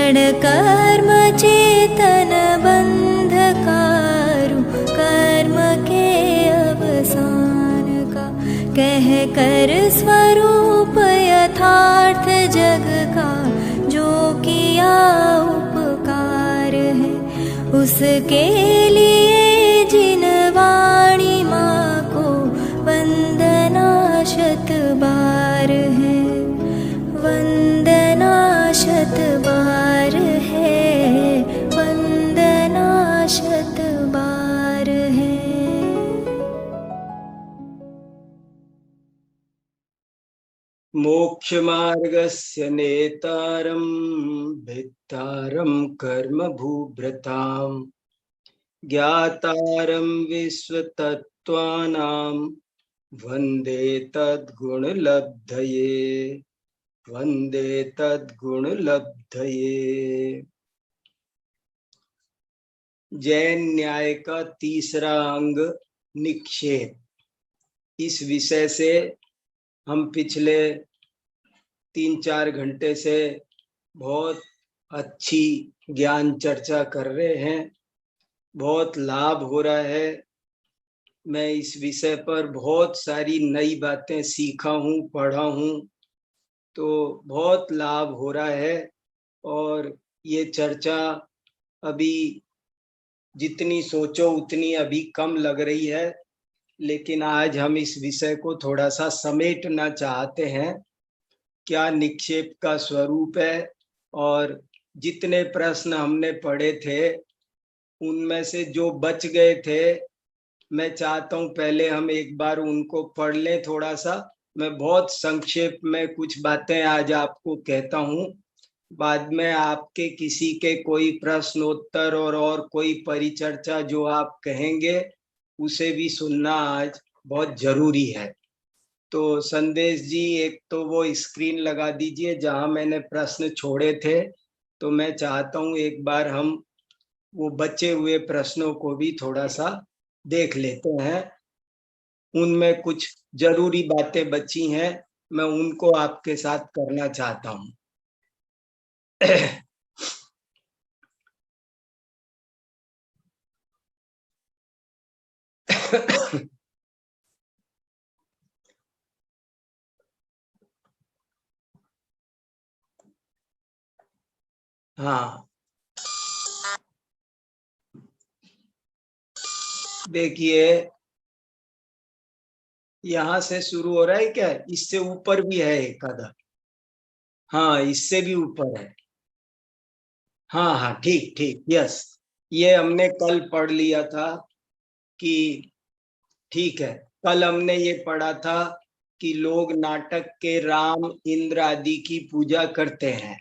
क्षण कर्म चेतन बंधकारु, कर्म के अवसान का कह कर स्वरूप यथार्थ जग का, जो किया उपकार है उसके लिए जिन वाणी माँ को वंदना शत बार है, वंदना शत बार है, वंदना शत बार है। मोक्ष मार्गस्य नेतारं भित्तारं कर्म भूभृतां, ज्ञातारं विश्वतत्त्वानां वन्दे तद्गुणलब्धये, वन्दे तद्गुणलब्धये। जैन न्याय का तीसरा अंग निक्षेप। इस विषय से हम पिछले 3-4 घंटे से बहुत अच्छी ज्ञान चर्चा कर रहे हैं, बहुत लाभ हो रहा है। मैं इस विषय पर बहुत सारी नई बातें सीखा हूँ, पढ़ा हूँ, तो बहुत लाभ हो रहा है। और ये चर्चा अभी जितनी सोचो उतनी अभी कम लग रही है, लेकिन आज हम इस विषय को थोड़ा सा समेटना चाहते हैं। क्या निक्षेप का स्वरूप है, और जितने प्रश्न हमने पढ़े थे उनमें से जो बच गए थे, मैं चाहता हूं पहले हम एक बार उनको पढ़ लें थोड़ा सा। मैं बहुत संक्षेप में कुछ बातें आज आपको कहता हूं, बाद में आपके किसी के कोई प्रश्नोत्तर और कोई परिचर्चा जो आप कहेंगे उसे भी सुनना आज बहुत जरूरी है। तो संदेश जी, एक तो वो स्क्रीन लगा दीजिए जहां मैंने प्रश्न छोड़े थे। तो मैं चाहता हूं एक बार हम वो बचे हुए प्रश्नों को भी थोड़ा सा देख लेते हैं। उनमें कुछ जरूरी बातें बची हैं, मैं उनको आपके साथ करना चाहता हूं। हाँ, देखिए यहां से शुरू हो रहा है क्या? इससे ऊपर भी है एक आधा? हाँ, इससे भी ऊपर है। हाँ हाँ, ठीक ठीक, यस। ये हमने कल पढ़ लिया था कि ठीक है। कल हमने ये पढ़ा था कि लोग नाटक के राम इंद्र आदि की पूजा करते हैं,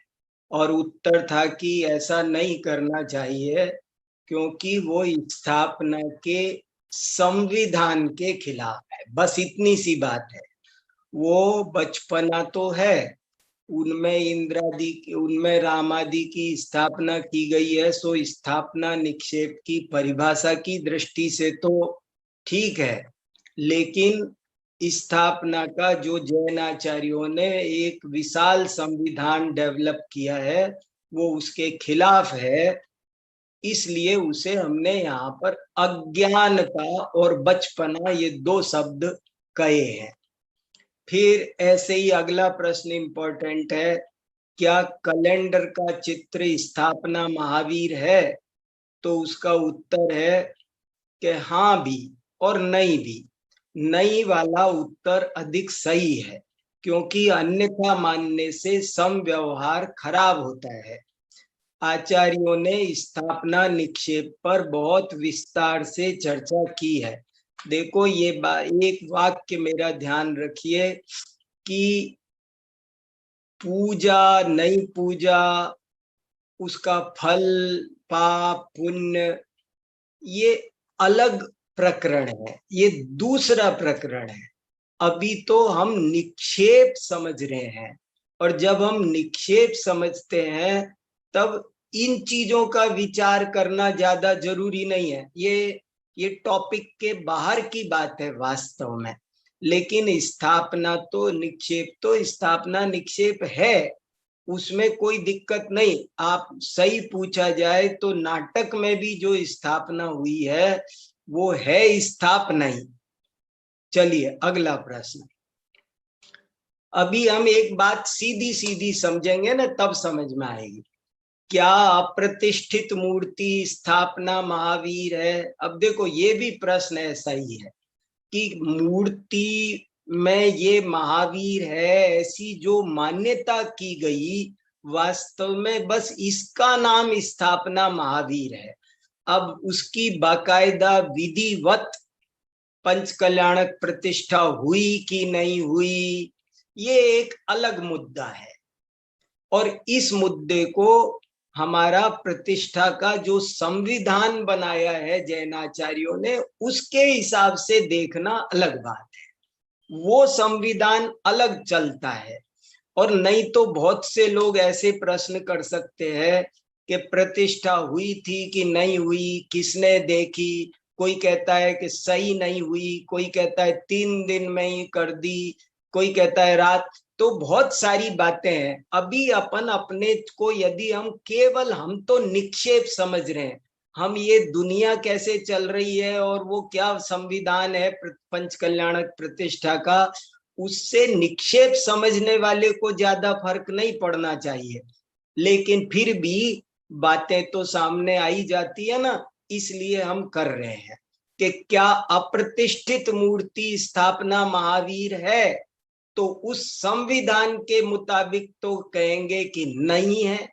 और उत्तर था कि ऐसा नहीं करना चाहिए क्योंकि वो स्थापना के संविधान के खिलाफ है। बस इतनी सी बात है। वो बचपना तो है, उनमें इंद्रादि की, उनमें रामादि की स्थापना की गई है, सो स्थापना निक्षेप की परिभाषा की दृष्टि से तो ठीक है, लेकिन स्थापना का जो जैन आचार्यों ने एक विशाल संविधान डेवलप किया है वो उसके खिलाफ है। इसलिए उसे हमने यहाँ पर अज्ञानता और बचपना ये 2 शब्द कहे हैं। फिर ऐसे ही अगला प्रश्न इंपॉर्टेंट है, क्या कैलेंडर का चित्र स्थापना महावीर है? तो उसका उत्तर है कि हाँ भी और नहीं भी। नहीं वाला उत्तर अधिक सही है, क्योंकि अन्यथा मानने से समव्यवहार खराब होता है। आचार्यों ने स्थापना निक्षेप पर बहुत विस्तार से चर्चा की है। देखो ये एक वाक्य मेरा ध्यान रखिए कि पूजा नहीं पूजा, उसका फल पाप पुण्य, ये अलग प्रकरण है, ये दूसरा प्रकरण है। अभी तो हम निक्षेप समझ रहे हैं, और जब हम निक्षेप समझते हैं तब इन चीजों का विचार करना ज्यादा जरूरी नहीं है। ये टॉपिक के बाहर की बात है वास्तव में, लेकिन स्थापना तो निक्षेप है। उसमें कोई दिक्कत नहीं। आप सही पूछा जाए तो नाटक में भी जो स्थापना हुई है वो है स्थापना ही। चलिए अगला प्रश्न। अभी हम एक बात सीधी सीधी समझेंगे ना, तब समझ में आएगी। क्या अप्रतिष्ठित मूर्ति स्थापना महावीर है? अब देखो ये भी प्रश्न ऐसा ही है कि मूर्ति में ये महावीर है, ऐसी जो मान्यता की गई, वास्तव में बस इसका नाम स्थापना महावीर है। अब उसकी बाकायदा विधिवत पंचकल्याणक प्रतिष्ठा हुई कि नहीं हुई, ये एक अलग मुद्दा है। और इस मुद्दे को हमारा प्रतिष्ठा का जो संविधान बनाया है जैनाचार्यों ने, उसके हिसाब से देखना अलग बात है। वो संविधान अलग चलता है। और नहीं तो बहुत से लोग ऐसे प्रश्न कर सकते हैं कि प्रतिष्ठा हुई थी कि नहीं हुई, किसने देखी। कोई कहता है कि सही नहीं हुई, कोई कहता है 3 दिन में ही कर दी, कोई कहता है रात। तो बहुत सारी बातें हैं। अभी अपन अपने को यदि हम तो निक्षेप समझ रहे हैं, हम ये दुनिया कैसे चल रही है और वो क्या संविधान है पंचकल्याणक प्रतिष्ठा का, उससे निक्षेप समझने वाले को ज्यादा फर्क नहीं पड़ना चाहिए। लेकिन फिर भी बातें तो सामने आई जाती है ना, इसलिए हम कर रहे हैं कि क्या अप्रतिष्ठित मूर्ति स्थापना महावीर है? तो उस संविधान के मुताबिक तो कहेंगे कि नहीं है।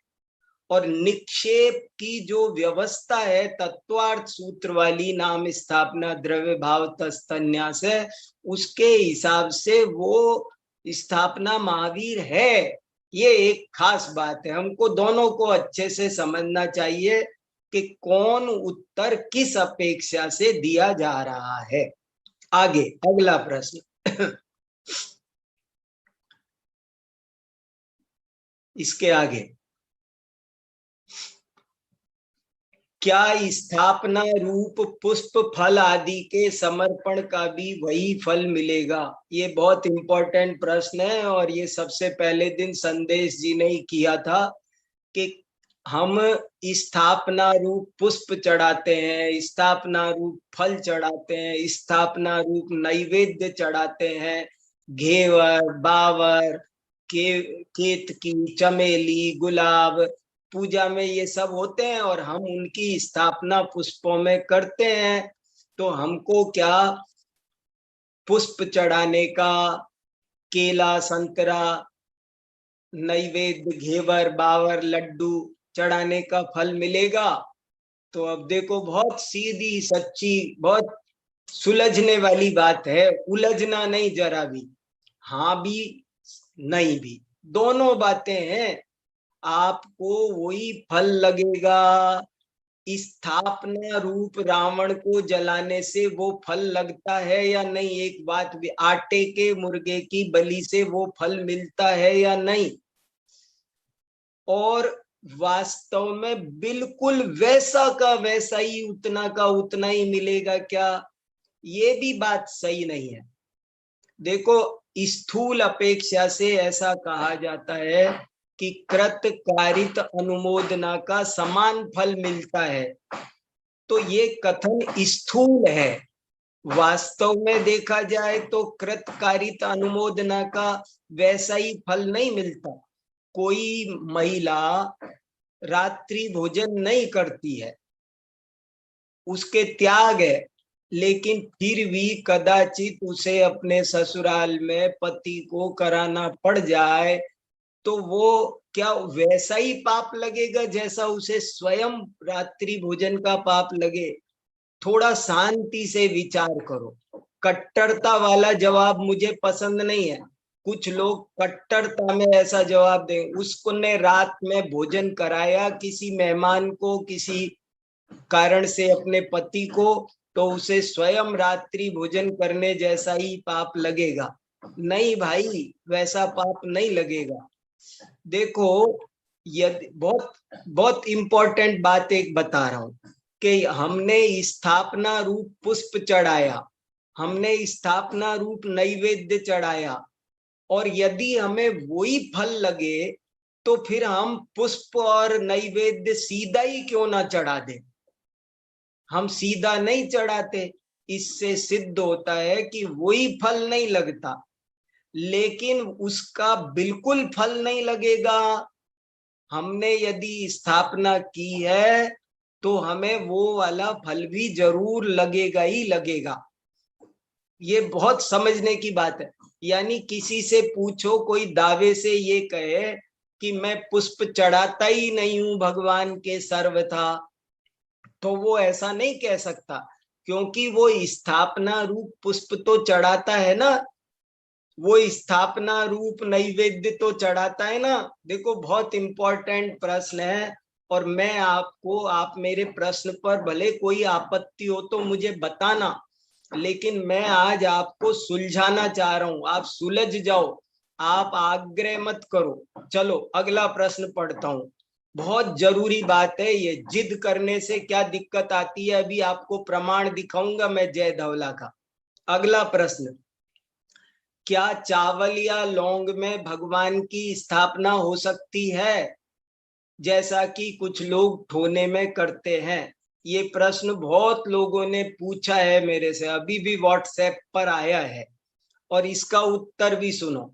और निक्षेप की जो व्यवस्था है तत्वार्थ सूत्र वाली, नाम स्थापना द्रव्य भाव तस्तन्यास है, उसके हिसाब से वो स्थापना महावीर है। ये एक खास बात है। हमको दोनों को अच्छे से समझना चाहिए कि कौन उत्तर किस अपेक्षा से दिया जा रहा है। आगे अगला प्रश्न। इसके आगे, क्या स्थापना रूप पुष्प फल आदि के समर्पण का भी वही फल मिलेगा? ये बहुत इंपॉर्टेंट प्रश्न है और ये सबसे पहले दिन संदेश जी ने ही किया था कि हम स्थापना रूप पुष्प चढ़ाते हैं, स्थापना रूप फल चढ़ाते हैं, स्थापना रूप नैवेद्य चढ़ाते हैं, घेवर, बावर, केतकी, चमेली, गुलाब, पूजा में ये सब होते हैं और हम उनकी स्थापना पुष्पों में करते हैं। तो हमको क्या पुष्प चढ़ाने का, केला, संतरा, नैवेद्य, घेवर, बावर, लड्डू चढ़ाने का फल मिलेगा? तो अब देखो, बहुत सीधी सच्ची, बहुत सुलझने वाली बात है, उलझना नहीं जरा भी। हाँ भी नहीं भी, दोनों बातें हैं। आपको वही फल लगेगा। स्थापना रूप रावण को जलाने से वो फल लगता है या नहीं? एक बात भी, आटे के मुर्गे की बलि से वो फल मिलता है या नहीं? और वास्तव में बिल्कुल वैसा का वैसा ही, उतना का उतना ही मिलेगा क्या? ये भी बात सही नहीं है। देखो, स्थूल अपेक्षा से ऐसा कहा जाता है कि कृत कारित अनुमोदना का समान फल मिलता है। तो ये कथन स्थूल है। वास्तव में देखा जाए तो कृत कारित अनुमोदना का वैसा ही फल नहीं मिलता। कोई महिला रात्रि भोजन नहीं करती है, उसके त्याग है, लेकिन फिर भी कदाचित उसे अपने ससुराल में पति को कराना पड़ जाए, तो वो क्या वैसा ही पाप लगेगा जैसा उसे स्वयं रात्रि भोजन का पाप लगे? थोड़ा शांति से विचार करो। कट्टरता वाला जवाब मुझे पसंद नहीं है। कुछ लोग कट्टरता में ऐसा जवाब दें, उसको ने रात में भोजन कराया किसी मेहमान को, किसी कारण से अपने पति को, तो उसे स्वयं रात्रि भोजन करने जैसा ही पाप लगेगा? नहीं भाई, वैसा पाप नहीं लगेगा। देखो, यदि बहुत बहुत इंपॉर्टेंट बात एक बता रहा हूं कि हमने स्थापना रूप पुष्प चढ़ाया, हमने स्थापना रूप नैवेद्य चढ़ाया, और यदि हमें वही फल लगे तो फिर हम पुष्प और नैवेद्य सीधा ही क्यों ना चढ़ा दे? हम सीधा नहीं चढ़ाते, इससे सिद्ध होता है कि वही फल नहीं लगता, लेकिन उसका बिल्कुल फल नहीं लगेगा। हमने यदि स्थापना की है तो हमें वो वाला फल भी जरूर लगेगा ही लगेगा। ये बहुत समझने की बात है। यानी किसी से पूछो, कोई दावे से ये कहे कि मैं पुष्प चढ़ाता ही नहीं हूं भगवान के सर्वथा, तो वो ऐसा नहीं कह सकता, क्योंकि वो स्थापना रूप पुष्प तो चढ़ाता है ना, वो स्थापना रूप नैवेद्य तो चढ़ाता है ना। देखो बहुत इंपॉर्टेंट प्रश्न है, और मैं आपको, आप मेरे प्रश्न पर भले कोई आपत्ति हो तो मुझे बताना, लेकिन मैं आज आपको सुलझाना चाह रहा हूं, आप सुलझ जाओ, आप आग्रह मत करो। चलो अगला प्रश्न पढ़ता हूं, बहुत जरूरी बात है ये। जिद करने से क्या दिक्कत आती है, अभी आपको प्रमाण दिखाऊंगा मैं जय धवला का। अगला प्रश्न, क्या चावल या लौंग में भगवान की स्थापना हो सकती है, जैसा कि कुछ लोग ठोने में करते हैं? ये प्रश्न बहुत लोगों ने पूछा है मेरे से, अभी भी व्हाट्सएप पर आया है, और इसका उत्तर भी सुनो।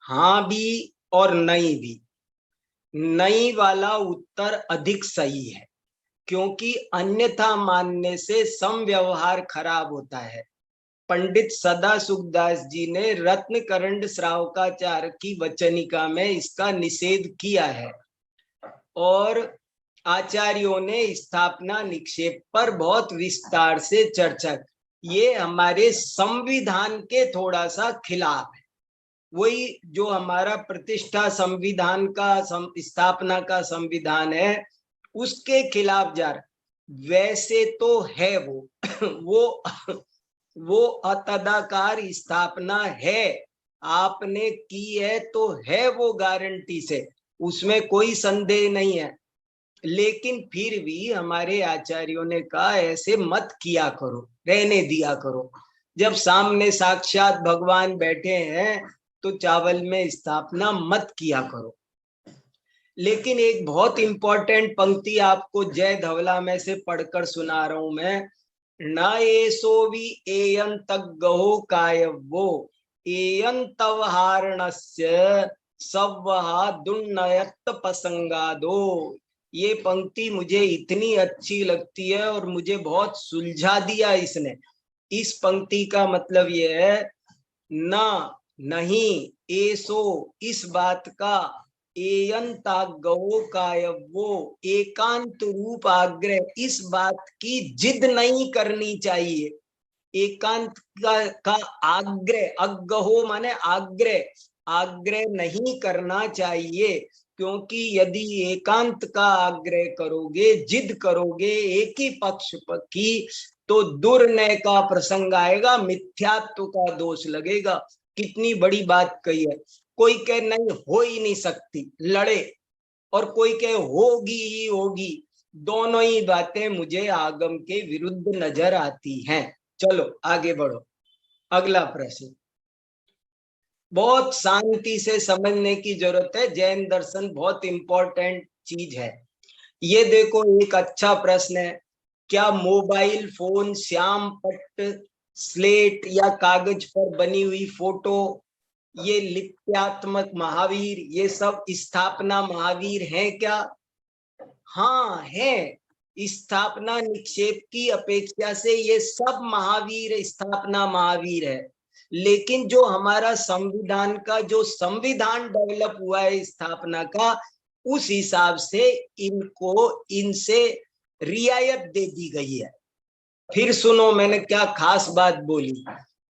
हाँ भी और नहीं भी। नहीं वाला उत्तर अधिक सही है, क्योंकि अन्यथा मानने से समव्यवहार खराब होता है। पंडित सदा सुखदास जी ने रत्नकरंड श्रावकाचार्य की वचनिका में इसका निषेध किया है, और आचार्यों ने स्थापना निक्षेप पर बहुत विस्तार से चर्चा। ये हमारे संविधान के थोड़ा सा खिलाफ है, वही जो हमारा प्रतिष्ठा संविधान का, स्थापना का संविधान है, उसके खिलाफ जा रहा। वैसे तो है वो वो अतदाकार स्थापना है, आपने की है तो है वो गारंटी से, उसमें कोई संदेह नहीं है। लेकिन फिर भी हमारे आचार्यों ने कहा ऐसे मत किया करो, रहने दिया करो। जब सामने साक्षात भगवान बैठे हैं तो चावल में स्थापना मत किया करो। लेकिन एक बहुत इंपॉर्टेंट पंक्ति आपको जय धवला में से पढ़कर सुना रहा हूं मैं। न एसो भी एयं तग्गहो कायवो एयं तवहारणस्य सव्वहा दुन्नयत पसंगादो। ये पंक्ति मुझे इतनी अच्छी लगती है और मुझे बहुत सुलझा दिया इसने। इस पंक्ति का मतलब ये है, ना नहीं, एसो इस बात का, एयंतागवो कायवो एकांत रूप आग्रह, इस बात की जिद नहीं करनी चाहिए। एकांत का आग्रह, अग्गहो माने आग्रह, आग्रह नहीं करना चाहिए, क्योंकि यदि एकांत का आग्रह करोगे, जिद करोगे एक ही पक्ष की, तो दुर्नय का प्रसंग आएगा, मिथ्यात्व का दोष लगेगा। कितनी बड़ी बात कही है। कोई कहे नहीं हो ही नहीं सकती, लड़े, और कोई कहे होगी ही होगी। दोनों ही बातें मुझे आगम के विरुद्ध नजर आती हैं। चलो आगे बढ़ो। अगला प्रश्न बहुत शांति से समझने की जरूरत है, जैन दर्शन बहुत इंपॉर्टेंट चीज है। ये देखो एक अच्छा प्रश्न है, क्या मोबाइल फोन, श्याम पट्ट, स्लेट या कागज पर बनी हुई फोटो, ये लिप्यात्मक महावीर, ये सब स्थापना महावीर हैं क्या? हाँ है। स्थापना निक्षेप की अपेक्षा से ये सब महावीर, स्थापना महावीर है। लेकिन जो हमारा संविधान का जो संविधान डेवलप हुआ है स्थापना का, उस हिसाब से इनको इनसे रियायत दे दी गई है। फिर सुनो मैंने क्या खास बात बोली।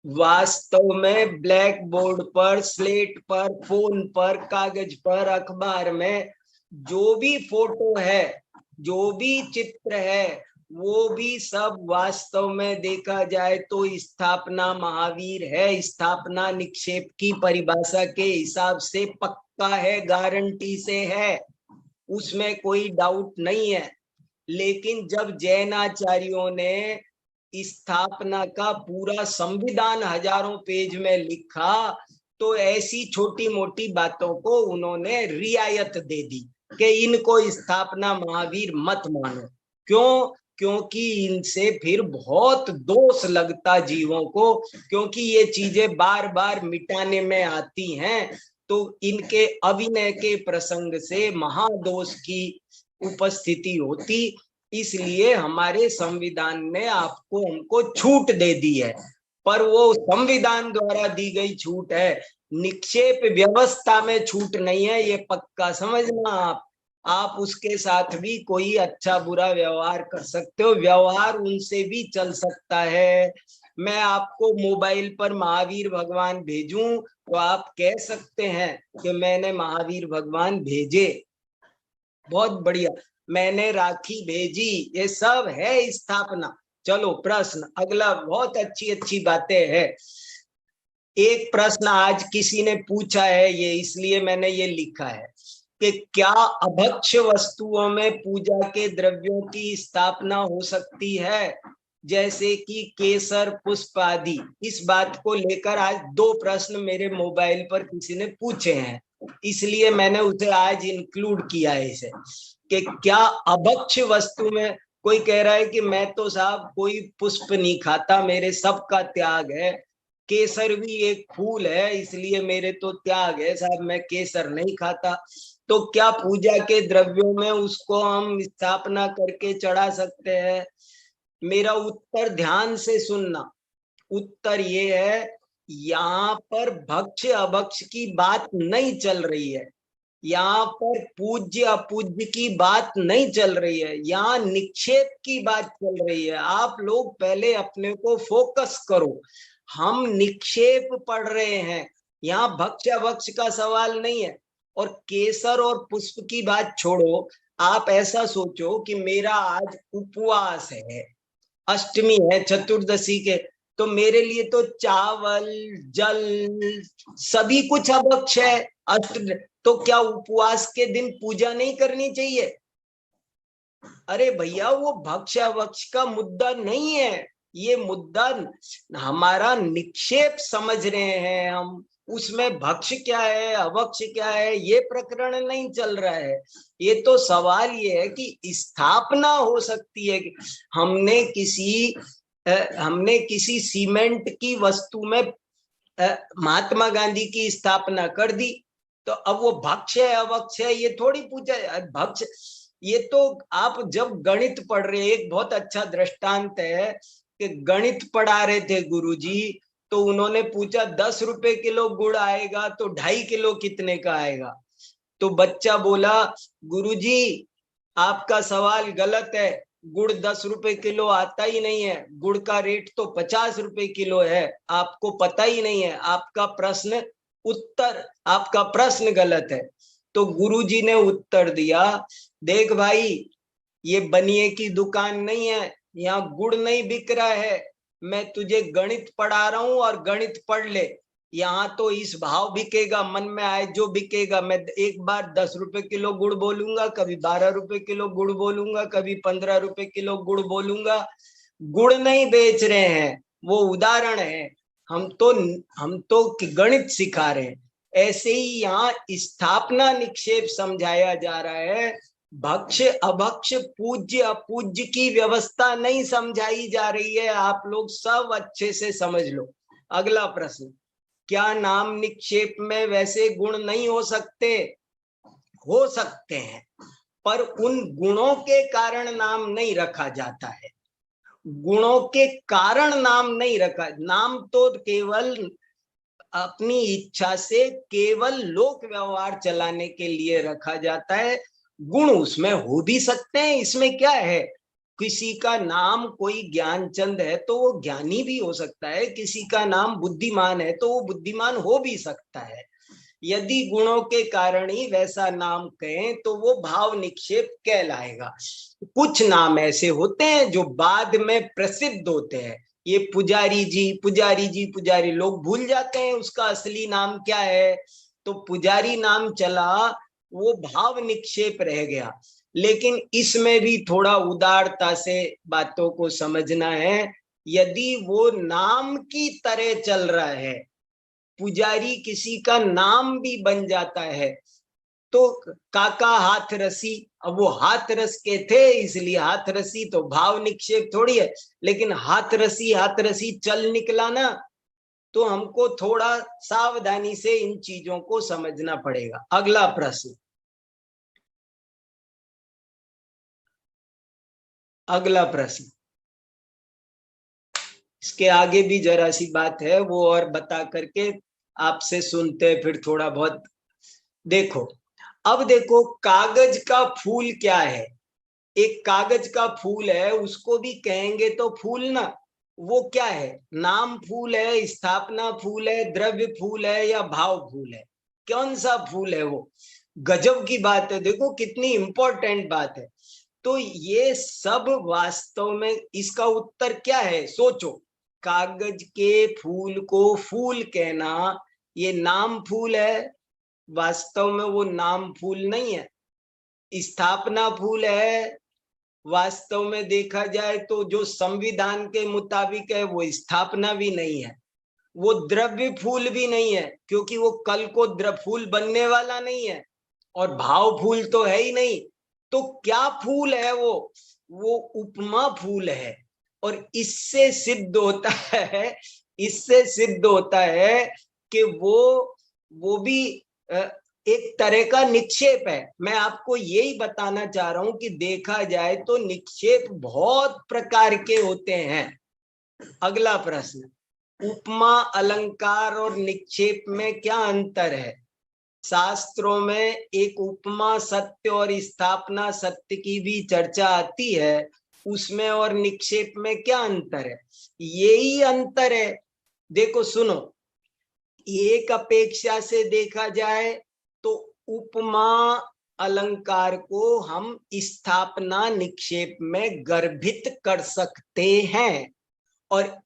वास्तव में ब्लैक बोर्ड पर, स्लेट पर, फोन पर, कागज पर, अखबार में जो भी फोटो है, जो भी चित्र है, वो भी सब वास्तव में देखा जाए तो स्थापना महावीर है। स्थापना निक्षेप की परिभाषा के हिसाब से पक्का है, गारंटी से है, उसमें कोई डाउट नहीं है। लेकिन जब जैनाचार्यों ने स्थापना का पूरा संविधान हजारों पेज में लिखा, तो ऐसी छोटी मोटी बातों को उन्होंने रियायत दे दी कि इनको स्थापना महावीर मत मानो। क्यों? क्योंकि इनसे फिर बहुत दोष लगता जीवों को, क्योंकि ये चीजें बार बार मिटाने में आती हैं, तो इनके अभिनय के प्रसंग से महादोष की उपस्थिति होती। इसलिए हमारे संविधान ने आपको हमको छूट दे दी है, पर वो संविधान द्वारा दी गई छूट है, निक्षेप व्यवस्था में छूट नहीं है, ये पक्का समझना। आप उसके साथ भी कोई अच्छा बुरा व्यवहार कर सकते हो, व्यवहार उनसे भी चल सकता है। मैं आपको मोबाइल पर महावीर भगवान भेजूं तो आप कह सकते हैं कि मैंने महावीर भगवान भेजे, बहुत बढ़िया, मैंने राखी भेजी, ये सब है स्थापना। चलो प्रश्न अगला, बहुत अच्छी अच्छी बातें हैं। एक प्रश्न आज किसी ने पूछा है, ये इसलिए मैंने ये लिखा है कि क्या अभक्ष्य वस्तुओं में पूजा के द्रव्यों की स्थापना हो सकती है, जैसे कि केसर पुष्प आदि। इस बात को लेकर आज 2 प्रश्न मेरे मोबाइल पर किसी ने पूछे हैं, इसलिए मैंने उसे आज इंक्लूड किया है इसे, कि क्या अभक्ष्य वस्तु में, कोई कह रहा है कि मैं तो साहब कोई पुष्प नहीं खाता, मेरे सबका त्याग है, केसर भी एक फूल है इसलिए मेरे तो त्याग है साहब, मैं केसर नहीं खाता, तो क्या पूजा के द्रव्यों में उसको हम स्थापना करके चढ़ा सकते हैं? मेरा उत्तर ध्यान से सुनना। उत्तर ये है, यहाँ पर भक्ष्य अभक्ष्य की बात नहीं चल रही है, यहाँ पर पूज्य अपूज्य की बात नहीं चल रही है, यहाँ निक्षेप की बात चल रही है। आप लोग पहले अपने को फोकस करो, हम निक्षेप पढ़ रहे हैं, यहाँ भक्ष्य अभक्ष्य का सवाल नहीं है। और केसर और पुष्प की बात छोड़ो, आप ऐसा सोचो कि मेरा आज उपवास है, अष्टमी है, चतुर्दशी के, तो मेरे लिए तो चावल जल सभी कुछ अभक्ष्य है। तो क्या उपवास के दिन पूजा नहीं करनी चाहिए? अरे भैया, वो भक्ष्य अभक्ष्य का मुद्दा नहीं है, ये मुद्दा हमारा निक्षेप समझ रहे हैं हम, उसमें भक्ष्य क्या है अभक्ष्य क्या है ये प्रकरण नहीं चल रहा है। ये तो सवाल ये है कि स्थापना हो सकती है, हमने किसी सीमेंट की वस्तु में महात्मा गांधी की स्थापना कर दी, तो अब वो भक्ष्य है अभक्ष्य है ये थोड़ी पूछा। भक्ष्य ये तो आप जब गणित पढ़ रहे, एक बहुत अच्छा दृष्टांत है कि गणित पढ़ा रहे थे गुरुजी, तो उन्होंने पूछा 10 रुपए किलो गुड़ आएगा तो 2.5 किलो कितने का आएगा? तो बच्चा बोला गुरुजी आपका सवाल गलत है, गुड़ 10 रुपए किलो आता ही नहीं है, गुड़ का रेट तो 50 रुपए किलो है, आपको पता ही नहीं है, आपका प्रश्न गलत है। तो गुरुजी ने उत्तर दिया, देख भाई ये बनिए की दुकान नहीं है, यहाँ गुड़ नहीं बिक रहा है, मैं तुझे गणित पढ़ा रहा हूं और गणित पढ़ ले, यहाँ तो इस भाव बिकेगा, मन में आए जो बिकेगा। मैं एक बार 10 रुपए किलो गुड़ बोलूंगा, कभी 12 रुपए किलो गुड़ बोलूंगा, कभी 15 रुपए किलो गुड़ बोलूंगा। गुड़ नहीं बेच रहे हैं, वो उदाहरण है, हम तो गणित सिखा रहे हैं। ऐसे ही यहाँ स्थापना निक्षेप समझाया जा रहा है, भक्ष्य अभक्ष्य पूज्य अपूज्य की व्यवस्था नहीं समझाई जा रही है, आप लोग सब अच्छे से समझ लो। अगला प्रश्न, क्या नाम निक्षेप में वैसे गुण नहीं हो सकते? हो सकते हैं, पर उन गुणों के कारण नाम नहीं रखा जाता है, गुणों के कारण नाम नहीं रखा, नाम तो केवल अपनी इच्छा से केवल लोक व्यवहार चलाने के लिए रखा जाता है, गुण उसमें हो भी सकते हैं, इसमें क्या है। किसी का नाम कोई ज्ञानचंद है तो वो ज्ञानी भी हो सकता है, किसी का नाम बुद्धिमान है तो वो बुद्धिमान हो भी सकता है। यदि गुणों के कारण ही वैसा नाम कहें तो वो भाव निक्षेप कहलाएगा। कुछ नाम ऐसे होते हैं जो बाद में प्रसिद्ध होते हैं, ये पुजारी जी पुजारी जी पुजारी, लोग भूल जाते हैं उसका असली नाम क्या है, तो पुजारी नाम चला, वो भाव निक्षेप रह गया। लेकिन इसमें भी थोड़ा उदारता से बातों को समझना है, यदि वो नाम की तरह चल रहा है पुजारी किसी का नाम भी बन जाता है। तो काका हाथ रसी, अब वो हाथ रस के थे इसलिए हाथ रसी, तो भाव निक्षेप थोड़ी है, लेकिन हाथ रसी चल निकला ना, तो हमको थोड़ा सावधानी से इन चीजों को समझना पड़ेगा। अगला प्रश्न, अगला प्रश्न, इसके आगे भी जरा सी बात है, वो और बता करके आपसे सुनते फिर थोड़ा बहुत। देखो, अब देखो कागज का फूल क्या है? एक कागज का फूल है, उसको भी कहेंगे तो फूल ना। वो क्या है? नाम फूल है, स्थापना फूल है, द्रव्य फूल है, या भाव फूल है? कौन सा फूल है वो? गजब की बात है, देखो कितनी इंपॉर्टेंट बात है। तो ये सब वास्तव में इसका उत्तर क्या है? सोचो, कागज के फूल को फूल कहना, ये नाम फूल है? वास्तव में वो नाम फूल नहीं है। स्थापना फूल है? वास्तव में देखा जाए तो जो संविधान के मुताबिक है वो स्थापना भी नहीं है। वो द्रव्य फूल भी नहीं है, क्योंकि वो कल को द्रव्य फूल बनने वाला नहीं है, और भाव फूल तो है ही नहीं। तो क्या फूल है वो उपमा फूल है। और इससे सिद्ध होता है, इससे सिद्ध होता है कि वो भी एक तरह का निक्षेप है। मैं आपको यही बताना चाह रहा हूं कि देखा जाए तो निक्षेप बहुत प्रकार के होते हैं। अगला प्रश्न, उपमा अलंकार और निक्षेप में क्या अंतर है? शास्त्रों में एक उपमा सत्य और स्थापना सत्य की भी चर्चा आती है, उसमें और निक्षेप में क्या अंतर है? यही अंतर है। देखो सुनो, एक अपेक्षा से देखा जाए तो उपमा अलंकार को हम स्थापना निक्षेप में गर्भित कर सकते हैं, और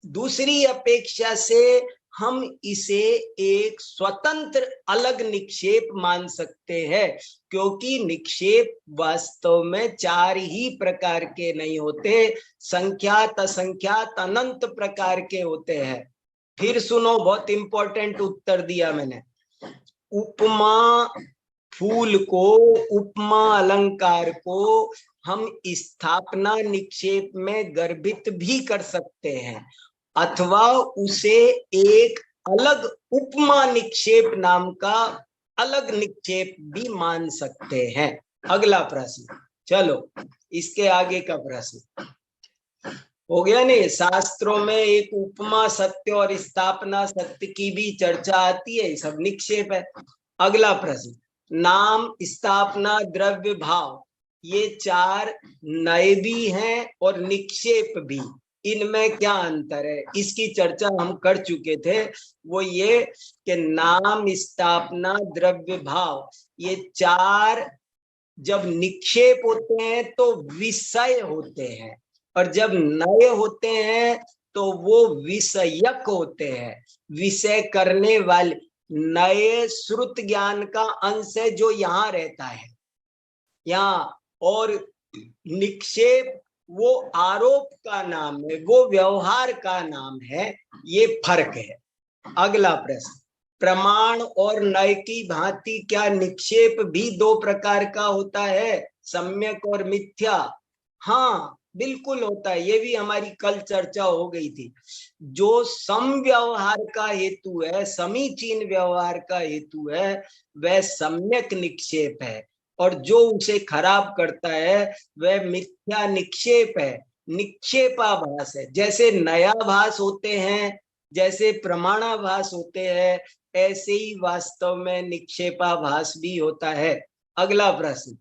दूसरी अपेक्षा से हम इसे एक स्वतंत्र अलग निक्षेप मान सकते हैं, क्योंकि निक्षेप वास्तव में चार ही प्रकार के नहीं होते, संख्यात असंख्यात अनंत प्रकार के होते हैं। फिर सुनो, बहुत इंपॉर्टेंट उत्तर दिया मैंने। उपमा फूल को, उपमा अलंकार को हम स्थापना निक्षेप में गर्भित भी कर सकते हैं, अथवा उसे एक अलग उपमा निक्षेप नाम का अलग निक्षेप भी मान सकते हैं। अगला प्रश्न, चलो इसके आगे का प्रश्न हो गया नहीं। शास्त्रों में एक उपमा सत्य और स्थापना सत्य की भी चर्चा आती है, सब निक्षेप है। अगला प्रश्न, नाम, स्थापना, द्रव्य, भाव, ये चार नए भी हैं और निक्षेप भी, इनमें क्या अंतर है? इसकी चर्चा हम कर चुके थे। वो ये कि नाम, स्थापना, द्रव्य, भाव, ये चार जब निक्षेप होते हैं तो विषय होते हैं, और जब नए होते हैं तो वो विषयक होते हैं, विषय करने वाले। नए श्रुत ज्ञान का अंश है जो यहाँ रहता है यहाँ, और निक्षेप वो आरोप का नाम है, वो व्यवहार का नाम है, ये फर्क है। अगला प्रश्न, प्रमाण और नय की भांति क्या निक्षेप भी दो प्रकार का होता है, सम्यक और मिथ्या? हाँ बिल्कुल होता है, ये भी हमारी कल चर्चा हो गई थी। जो सम व्यवहार का हेतु है, समीचीन व्यवहार का हेतु है, वह सम्यक निक्षेप है, और जो उसे खराब करता है वह मिथ्या निक्षेप है, निक्षेपाभास है। जैसे नयाभास होते हैं, जैसे प्रमाणाभास होते हैं, ऐसे ही वास्तव में निक्षेपाभास भी होता है। अगला प्रश्न,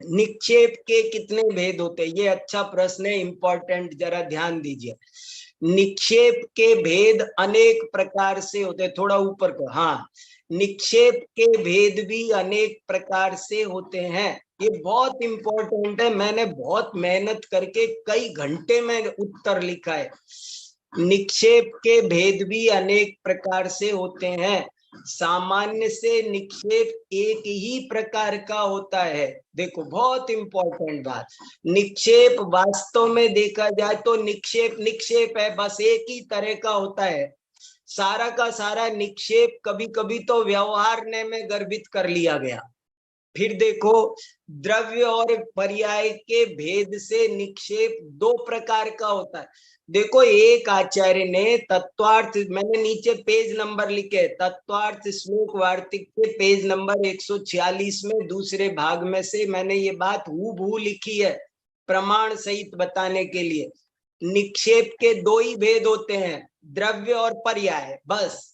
निक्षेप के कितने भेद होते हैं? ये अच्छा प्रश्न है, इंपॉर्टेंट, जरा ध्यान दीजिए। निक्षेप के भेद अनेक प्रकार से होते हैं, थोड़ा ऊपर को, हाँ, निक्षेप के भेद भी अनेक प्रकार से होते हैं। ये बहुत इंपॉर्टेंट है, मैंने बहुत मेहनत करके कई घंटे में उत्तर लिखा है। निक्षेप के भेद भी अनेक प्रकार से होते हैं। सामान्य से निक्षेप एक ही प्रकार का होता है। देखो बहुत इंपॉर्टेंट बात, निक्षेप वास्तव में देखा जाए तो निक्षेप निक्षेप है, बस एक ही तरह का होता है। सारा का सारा निक्षेप कभी कभी तो व्यवहारने में गर्भित कर लिया गया। फिर देखो, द्रव्य और पर्याय के भेद से निक्षेप दो प्रकार का होता है। देखो, एक आचार्य ने तत्वार्थ, मैंने नीचे पेज नंबर लिखे, तत्वार्थ श्लोक वार्तिक के पेज नंबर 146 में दूसरे भाग में से मैंने ये बात हूबहू लिखी है प्रमाण सहित बताने के लिए। निक्षेप के दो ही भेद होते हैं, द्रव्य और पर्याय, बस,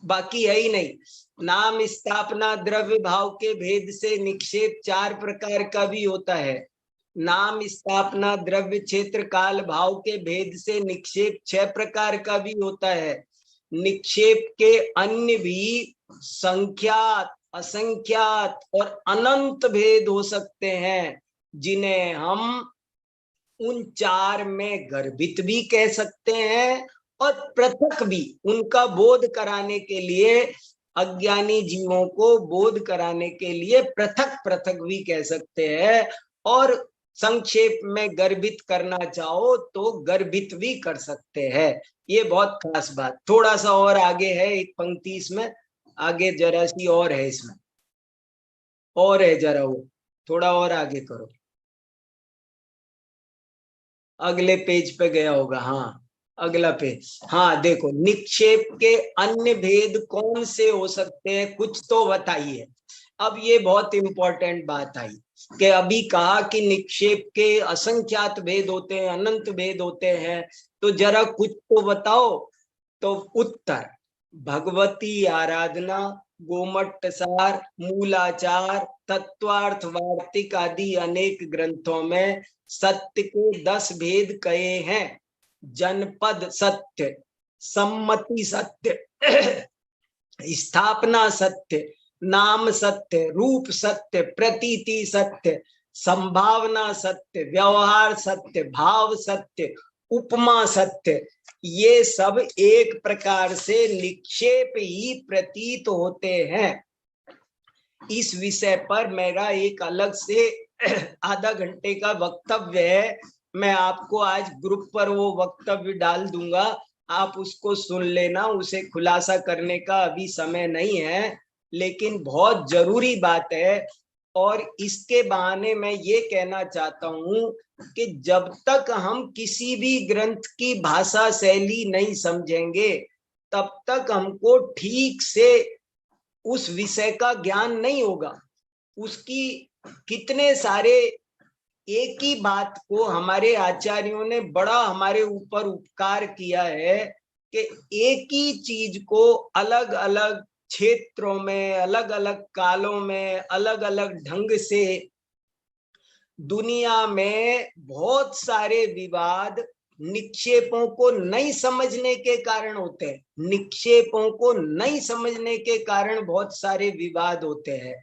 बाकी है ही नहीं। नाम स्थापना द्रव्य भाव के भेद से निक्षेप चार प्रकार का भी होता है। नाम स्थापना द्रव्य क्षेत्र काल भाव के भेद से निक्षेप 6 प्रकार का भी होता है। निक्षेप के अन्य भी संख्यात, असंख्यात और अनंत भेद हो सकते हैं, जिन्हें हम उन चार में गर्भित भी कह सकते हैं और पृथक भी। उनका बोध कराने के लिए, अज्ञानी जीवों को बोध कराने के लिए पृथक पृथक भी कह सकते हैं, और संक्षेप में गर्भित करना चाहो तो गर्भित भी कर सकते हैं। ये बहुत खास बात। थोड़ा सा और आगे है एक पंक्ति, इसमें आगे जरा सी और है, इसमें और है, जरा वो थोड़ा और आगे करो, अगले पेज पे गया होगा, हाँ अगला पेज, हाँ देखो, निक्षेप के अन्य भेद कौन से हो सकते हैं, कुछ तो बताइए। अब ये बहुत इंपॉर्टेंट बात आई कि अभी कहा कि निक्षेप के असंख्यात भेद होते हैं, अनंत भेद होते हैं, तो जरा कुछ तो बताओ। तो उत्तर, भगवती आराधना, गोमट्ट सार, मूलाचार, तत्वार्थ वार्तिक आदि अनेक ग्रंथों में सत्य के 10 भेद कहे हैं। जनपद सत्य, सम्मति सत्य, स्थापना सत्य, नाम सत्य, रूप सत्य, प्रतीति सत्य, संभावना सत्य, व्यवहार सत्य, भाव सत्य, उपमा सत्य, ये सब एक प्रकार से निक्षेप ही प्रतीत होते हैं। इस विषय पर मेरा एक अलग से आधा घंटे का वक्तव्य है, मैं आपको आज ग्रुप पर वो वक्तव्य डाल दूंगा, आप उसको सुन लेना। उसे खुलासा करने का अभी समय नहीं है, लेकिन बहुत जरूरी बात है। और इसके बहाने मैं ये कहना चाहता हूं कि जब तक हम किसी भी ग्रंथ की भाषा शैली नहीं समझेंगे, तब तक हमको ठीक से उस विषय का ज्ञान नहीं होगा। उसकी कितने सारे, एक ही बात को हमारे आचार्यों ने बड़ा हमारे ऊपर उपकार किया है कि एक ही चीज को अलग अलग क्षेत्रों में, अलग अलग कालों में, अलग अलग ढंग से दुनिया में बहुत सारे विवाद निक्षेपों को नहीं समझने के कारण होते हैं। निक्षेपों को नहीं समझने के कारण बहुत सारे विवाद होते हैं।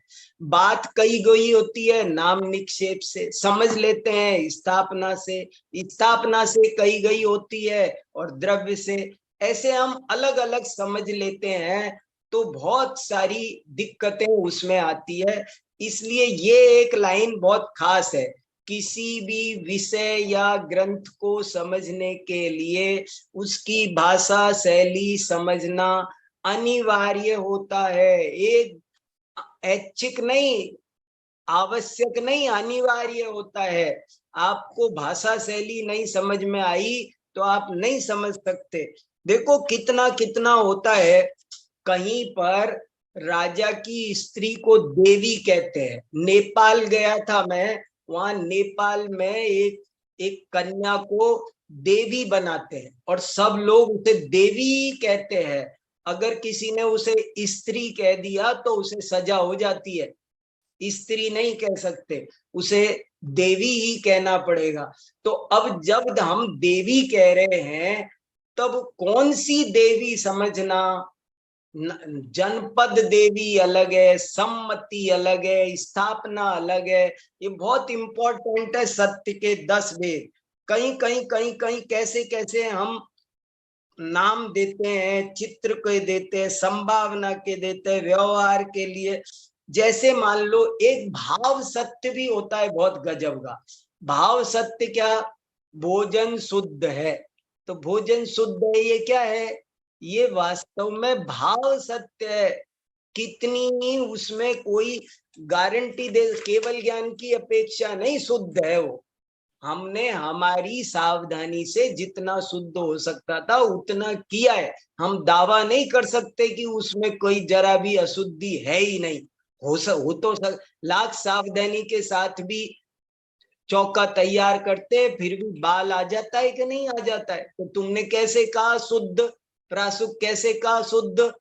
बात कही गई होती है नाम निक्षेप से, समझ लेते हैं स्थापना से, स्थापना से कही गई होती है और द्रव्य से, ऐसे हम अलग अलग समझ लेते हैं, तो बहुत सारी दिक्कतें उसमें आती है। इसलिए ये एक लाइन बहुत खास है, किसी भी विषय या ग्रंथ को समझने के लिए उसकी भाषा शैली समझना अनिवार्य होता है। एक ऐच्छिक नहीं, आवश्यक नहीं, अनिवार्य होता है। आपको भाषा शैली नहीं समझ में आई तो आप नहीं समझ सकते। देखो कितना कितना होता है, कहीं पर राजा की स्त्री को देवी कहते हैं। नेपाल गया था मैं, वहां नेपाल में एक कन्या को देवी बनाते हैं और सब लोग उसे देवी कहते हैं। अगर किसी ने उसे स्त्री कह दिया तो उसे सजा हो जाती है। स्त्री नहीं कह सकते, उसे देवी ही कहना पड़ेगा। तो अब जब हम देवी कह रहे हैं, तब कौन सी देवी समझना, जनपद देवी अलग है, सम्मति अलग है, स्थापना अलग है। ये बहुत इंपॉर्टेंट है। सत्य के 10 भेद कहीं कहीं कहीं कहीं कैसे कैसे हम नाम देते हैं, चित्र के देते हैं, संभावना के देते हैं, व्यवहार के लिए। जैसे मान लो एक भाव सत्य भी होता है, बहुत गजब का भाव सत्य। क्या? भोजन शुद्ध है, तो भोजन शुद्ध है, ये क्या है? ये वास्तव में भाव सत्य है। कितनी ही उसमें कोई गारंटी दे, केवल ज्ञान की अपेक्षा नहीं, शुद्ध है वो। हमने हमारी सावधानी से जितना शुद्ध हो सकता था उतना किया है। हम दावा नहीं कर सकते कि उसमें कोई जरा भी अशुद्धि है ही नहीं। हो तो लाख सावधानी के साथ भी चौका तैयार करते, फिर भी बाल आ जाता है कि नहीं आ जाता है। तो तुमने कैसे कहा शुद्ध, प्रासुक कैसे कहा शुद्ध?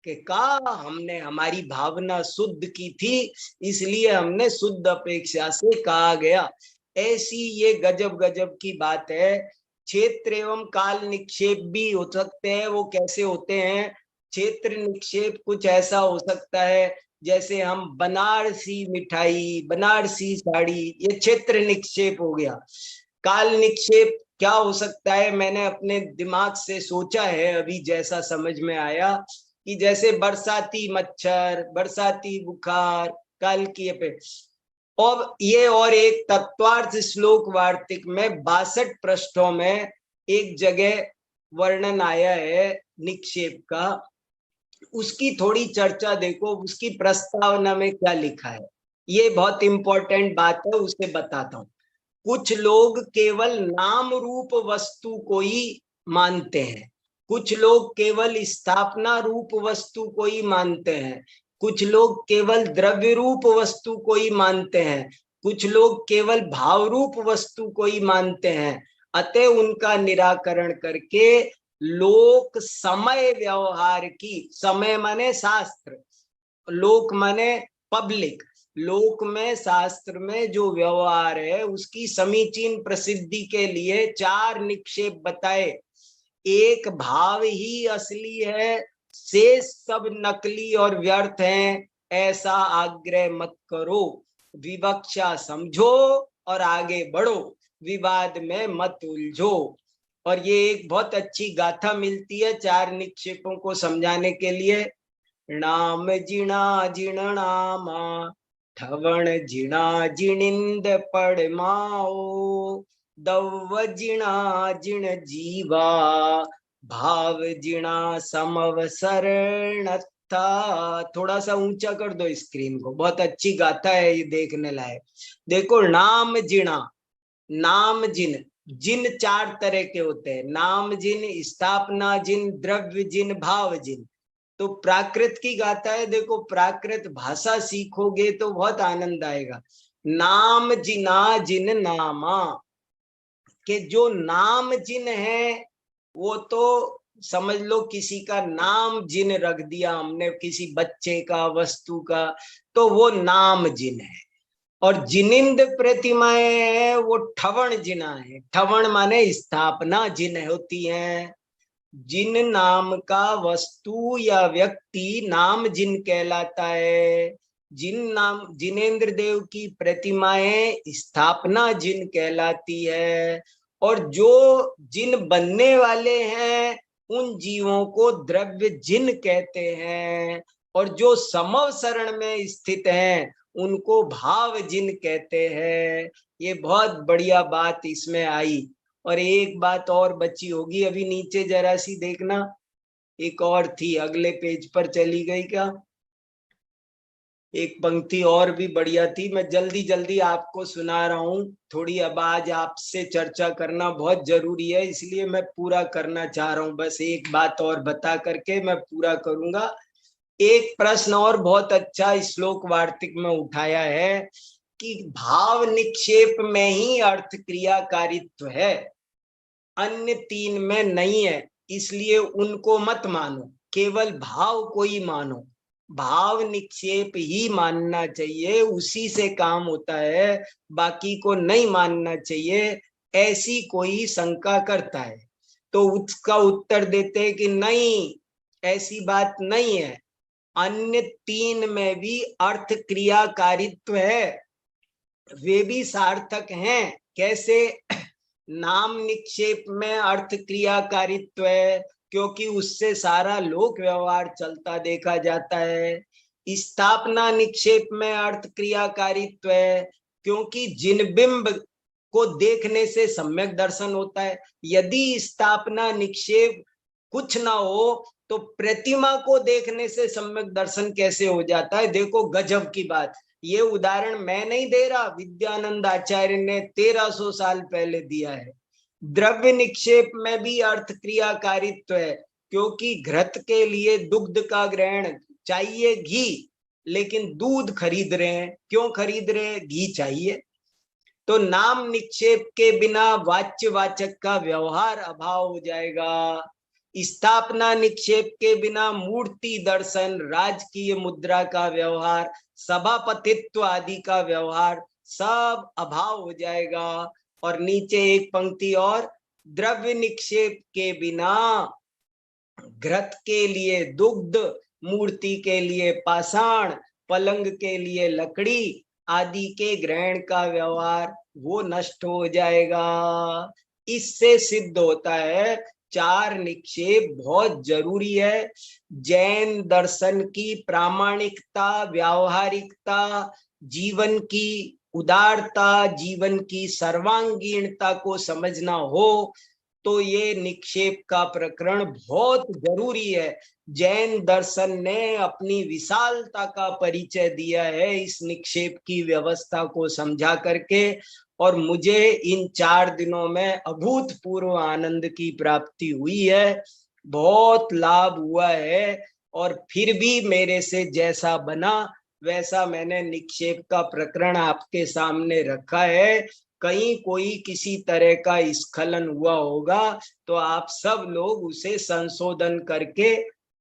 कि कहा हमने हमारी भावना शुद्ध की थी, इसलिए हमने शुद्ध अपेक्षा से कहा गया। ऐसी ये गजब गजब की बात है। क्षेत्र एवं काल निक्षेप भी हो सकते हैं। वो कैसे होते हैं? क्षेत्र निक्षेप कुछ ऐसा हो सकता है जैसे हम बनारसी मिठाई, बनारसी साड़ी, ये क्षेत्र निक्षेप हो गया। काल निक्षेप क्या हो सकता है? मैंने अपने दिमाग से सोचा है अभी, जैसा समझ में आया कि जैसे बरसाती मच्छर, बरसाती बुखार, काल की पे। और एक तत्वार्थ श्लोक वार्तिक में 62 पृष्ठों में एक जगह वर्णन आया है निक्षेप का। उसकी थोड़ी चर्चा देखो, उसकी प्रस्तावना में क्या लिखा है। ये बहुत इंपॉर्टेंट बात है, उसे बताता हूं। कुछ लोग केवल नाम रूप वस्तु को ही मानते हैं, कुछ लोग केवल स्थापना रूप वस्तु को ही मानते हैं, कुछ लोग केवल द्रव्य रूप वस्तु को ही मानते हैं, कुछ लोग केवल भाव रूप वस्तु को ही मानते हैं। अतः उनका निराकरण करके लोक समय व्यवहार की, समय माने शास्त्र, लोक माने पब्लिक, लोक में शास्त्र में जो व्यवहार है उसकी समीचीन प्रसिद्धि के लिए 4 निक्षेप बताए। एक भाव ही असली है, शेष सब नकली और व्यर्थ हैं, ऐसा आग्रह मत करो। विवक्षा समझो और आगे बढ़ो, विवाद में मत उलझो। और ये एक बहुत अच्छी गाथा मिलती है 4 निक्षेपों को समझाने के लिए। नाम जिणा जिण नामा, ठवण जिणा जिणिंद पड़माओ, दव जिणा जिण जीवा, भाव जिणा समवसरण था। थोड़ा सा ऊंचा कर दो स्क्रीन को, बहुत अच्छी गाथा है ये, देखने लायक। देखो, नाम जिणा, नाम जिन, जिन 4 तरह के होते हैं, नाम जिन, स्थापना जिन, द्रव्य जिन, भाव जिन। तो प्राकृत की गाथा है, देखो प्राकृत भाषा सीखोगे तो बहुत आनंद आएगा। नाम जिना जिन नामा, के जो नाम जिन है वो तो समझ लो किसी का नाम जिन रख दिया हमने, किसी बच्चे का, वस्तु का, तो वो नाम जिन है। और जिनिंद प्रतिमाएं है वो ठवण जिना है। ठवण माने स्थापना जिन होती है। जिन नाम का वस्तु या व्यक्ति नाम जिन कहलाता है। जिन नाम, जिनेन्द्र देव की प्रतिमाएं स्थापना जिन कहलाती है। और जो जिन बनने वाले हैं उन जीवों को द्रव्य जिन कहते हैं। और जो समव शरण में स्थित हैं उनको भाव जिन कहते हैं। ये बहुत बढ़िया बात इसमें आई। और एक बात और बची होगी, अभी नीचे जरा सी देखना, एक और थी, अगले पेज पर चली गई क्या? एक पंक्ति और भी बढ़िया थी, मैं जल्दी जल्दी आपको सुना रहा हूं। थोड़ी अब आज आपसे चर्चा करना बहुत जरूरी है, इसलिए मैं पूरा करना चाह रहा हूं। बस एक बात और बता करके मैं पूरा करूंगा। एक प्रश्न और बहुत अच्छा श्लोक वार्तिक में उठाया है कि भाव निक्षेप में ही अर्थ क्रियाकारित्व है, अन्य 3 में नहीं है, इसलिए उनको मत मानो, केवल भाव को ही मानो। भाव निक्षेप ही मानना चाहिए, उसी से काम होता है, बाकी को नहीं मानना चाहिए। ऐसी कोई शंका करता है तो उसका उत्तर देते हैं कि नहीं, ऐसी बात नहीं है, अन्य 3 में भी अर्थ क्रियाकारित्व है, वे भी सार्थक हैं। कैसे? नाम निक्षेप में अर्थ क्रियाकारित्व है क्योंकि उससे सारा लोक व्यवहार चलता देखा जाता है। स्थापना निक्षेप में अर्थ क्रियाकारित्व है क्योंकि जिन बिंब को देखने से सम्यक दर्शन होता है। यदि स्थापना निक्षेप कुछ ना हो तो प्रतिमा को देखने से सम्यक दर्शन कैसे हो जाता है। देखो गजब की बात, ये उदाहरण मैं नहीं दे रहा, विद्यानंद आचार्य ने 1300 साल पहले दिया है। द्रव्य निक्षेप में भी अर्थ क्रियाकारित्व है, क्योंकि घृत के लिए दुग्ध का ग्रहण चाहिए, घी, लेकिन दूध खरीद रहे हैं। क्यों खरीद रहे हैं? घी चाहिए। तो नाम निक्षेप के बिना वाच्य वाचक का व्यवहार अभाव हो जाएगा। स्थापना निक्षेप के बिना मूर्ति दर्शन, राजकीय मुद्रा का व्यवहार, सभापतित्व आदि का व्यवहार सब अभाव हो जाएगा। और नीचे एक पंक्ति और, द्रव्य निक्षेप के बिना घृत के लिए दुग्ध, मूर्ति के लिए पाषाण, पलंग के लिए लकड़ी आदि के ग्रहण का व्यवहार वो नष्ट हो जाएगा। इससे सिद्ध होता है चार निक्षेप बहुत जरूरी है। जैन दर्शन की प्रामाणिकता, व्यावहारिकता, जीवन की उदारता, जीवन की सर्वांगीणता को समझना हो तो ये निक्षेप का प्रकरण बहुत जरूरी है। जैन दर्शन ने अपनी विशालता का परिचय दिया है इस निक्षेप की व्यवस्था को समझा करके, और मुझे इन 4 दिनों में अभूतपूर्व आनंद की प्राप्ति हुई है, बहुत लाभ हुआ है। और फिर भी मेरे से जैसा बना वैसा मैंने निक्षेप का प्रकरण आपके सामने रखा है। कहीं कोई किसी तरह का स्खलन हुआ होगा तो आप सब लोग उसे संशोधन करके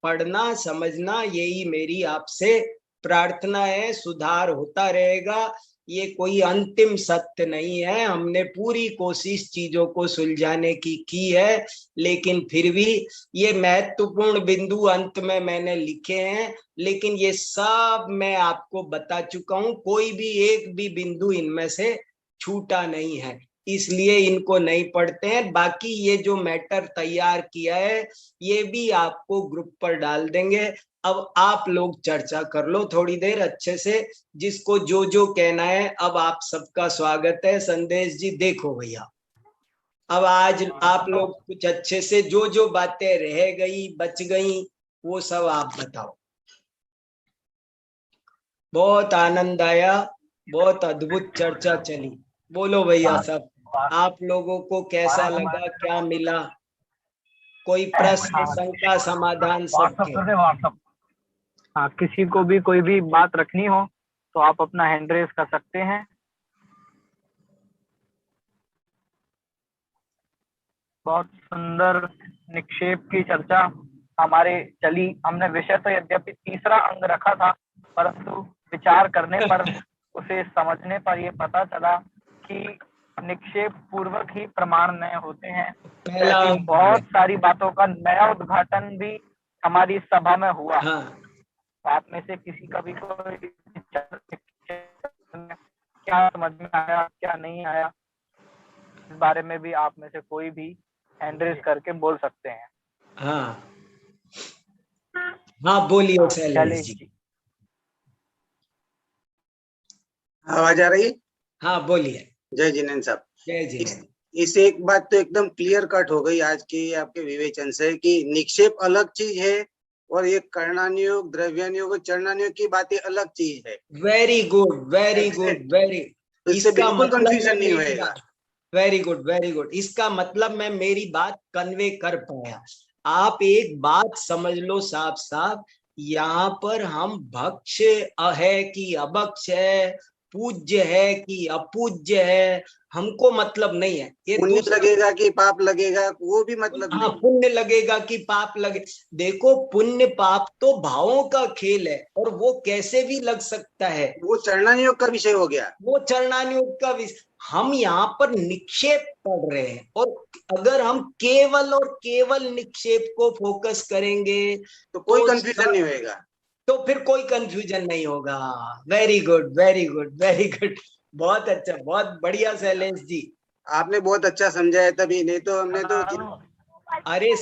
पढ़ना, समझना, यही मेरी आपसे प्रार्थना है। सुधार होता रहेगा, ये कोई अंतिम सत्य नहीं है। हमने पूरी कोशिश चीजों को सुलझाने की है, लेकिन फिर भी ये महत्वपूर्ण बिंदु अंत में मैंने लिखे हैं, लेकिन ये सब मैं आपको बता चुका हूं, कोई भी एक भी बिंदु इनमें से छूटा नहीं है, इसलिए इनको नहीं पढ़ते हैं। बाकी ये जो मैटर तैयार किया है ये भी आपको ग्रुप पर डाल देंगे। अब आप लोग चर्चा कर लो थोड़ी देर अच्छे से, जिसको जो जो कहना है। अब आप सबका स्वागत है। संदेश जी देखो भैया, अब आज आप लोग कुछ अच्छे से जो जो बातें रह गई, बच गई, वो सब आप बताओ। बहुत आनंद आया, बहुत अद्भुत चर्चा चली। बोलो भैया सब, आप लोगों को कैसा लगा, क्या मिला? कोई प्रश्न, शंका, समाधान सबके? हाँ, किसी को भी कोई भी बात रखनी हो तो आप अपना हैंड रेज कर सकते हैं। बहुत सुंदर निक्षेप की चर्चा हमारे चली। हमने विषय तो यद्यपि तीसरा अंग रखा था, परंतु विचार करने पर उसे समझने पर ये पता चला कि निक्षेप पूर्वक ही प्रमाण नए होते हैं। बहुत सारी बातों का नया उद्घाटन भी हमारी सभा में हुआ। हाँ। आप में से किसी का भी कोई क्या समझ में आया, क्या नहीं आया, इस बारे में भी आप में से कोई भी हैंड रेज करके बोल सकते हैं। हाँ हाँ, बोलिए शैलेश जी। आवाज आ रही है? हाँ बोलिए। जय जिनेन्द्र साहब। जय जिनेन्द्र। इस एक बात तो एकदम क्लियर कट हो गई आज के आपके विवेचन से कि निक्षेप अलग चीज है और ये कर्णानुयोग, द्रव्यानुयोग, चरणानुयोग की बातें अलग चीज है। Very good, very good, very. इससे बिल्कुल कंफ्यूजन नहीं होएगा। Very good, very good. इसका मतलब मैं मेरी बात कन्वे कर पाया। आप एक बात समझ लो साफ साफ, यहाँ पर हम भक्ष है कि अभक्ष है, पूज्य है कि अपूज्य है, हमको मतलब नहीं है। ये पुण्य लगेगा कि पाप लगेगा वो भी मतलब हाँ, पुण्य लगेगा कि पाप लगे। देखो पुण्य पाप तो भावों का खेल है और वो कैसे भी लग सकता है। वो चरणानुयोग का विषय हो गया, वो चरणानुयोग का विषय। हम यहाँ पर निक्षेप पढ़ रहे हैं, और अगर हम केवल और केवल निक्षेप को फोकस करेंगे तो कोई कंफ्यूजन नहीं होगा। तो फिर कोई कंफ्यूजन नहीं होगा। Very good, very good, very good. बहुत अच्छा, बहुत बढ़िया शैलेश जी, आपने बहुत अच्छा समझाया। तभी नहीं तो हमने तो अरे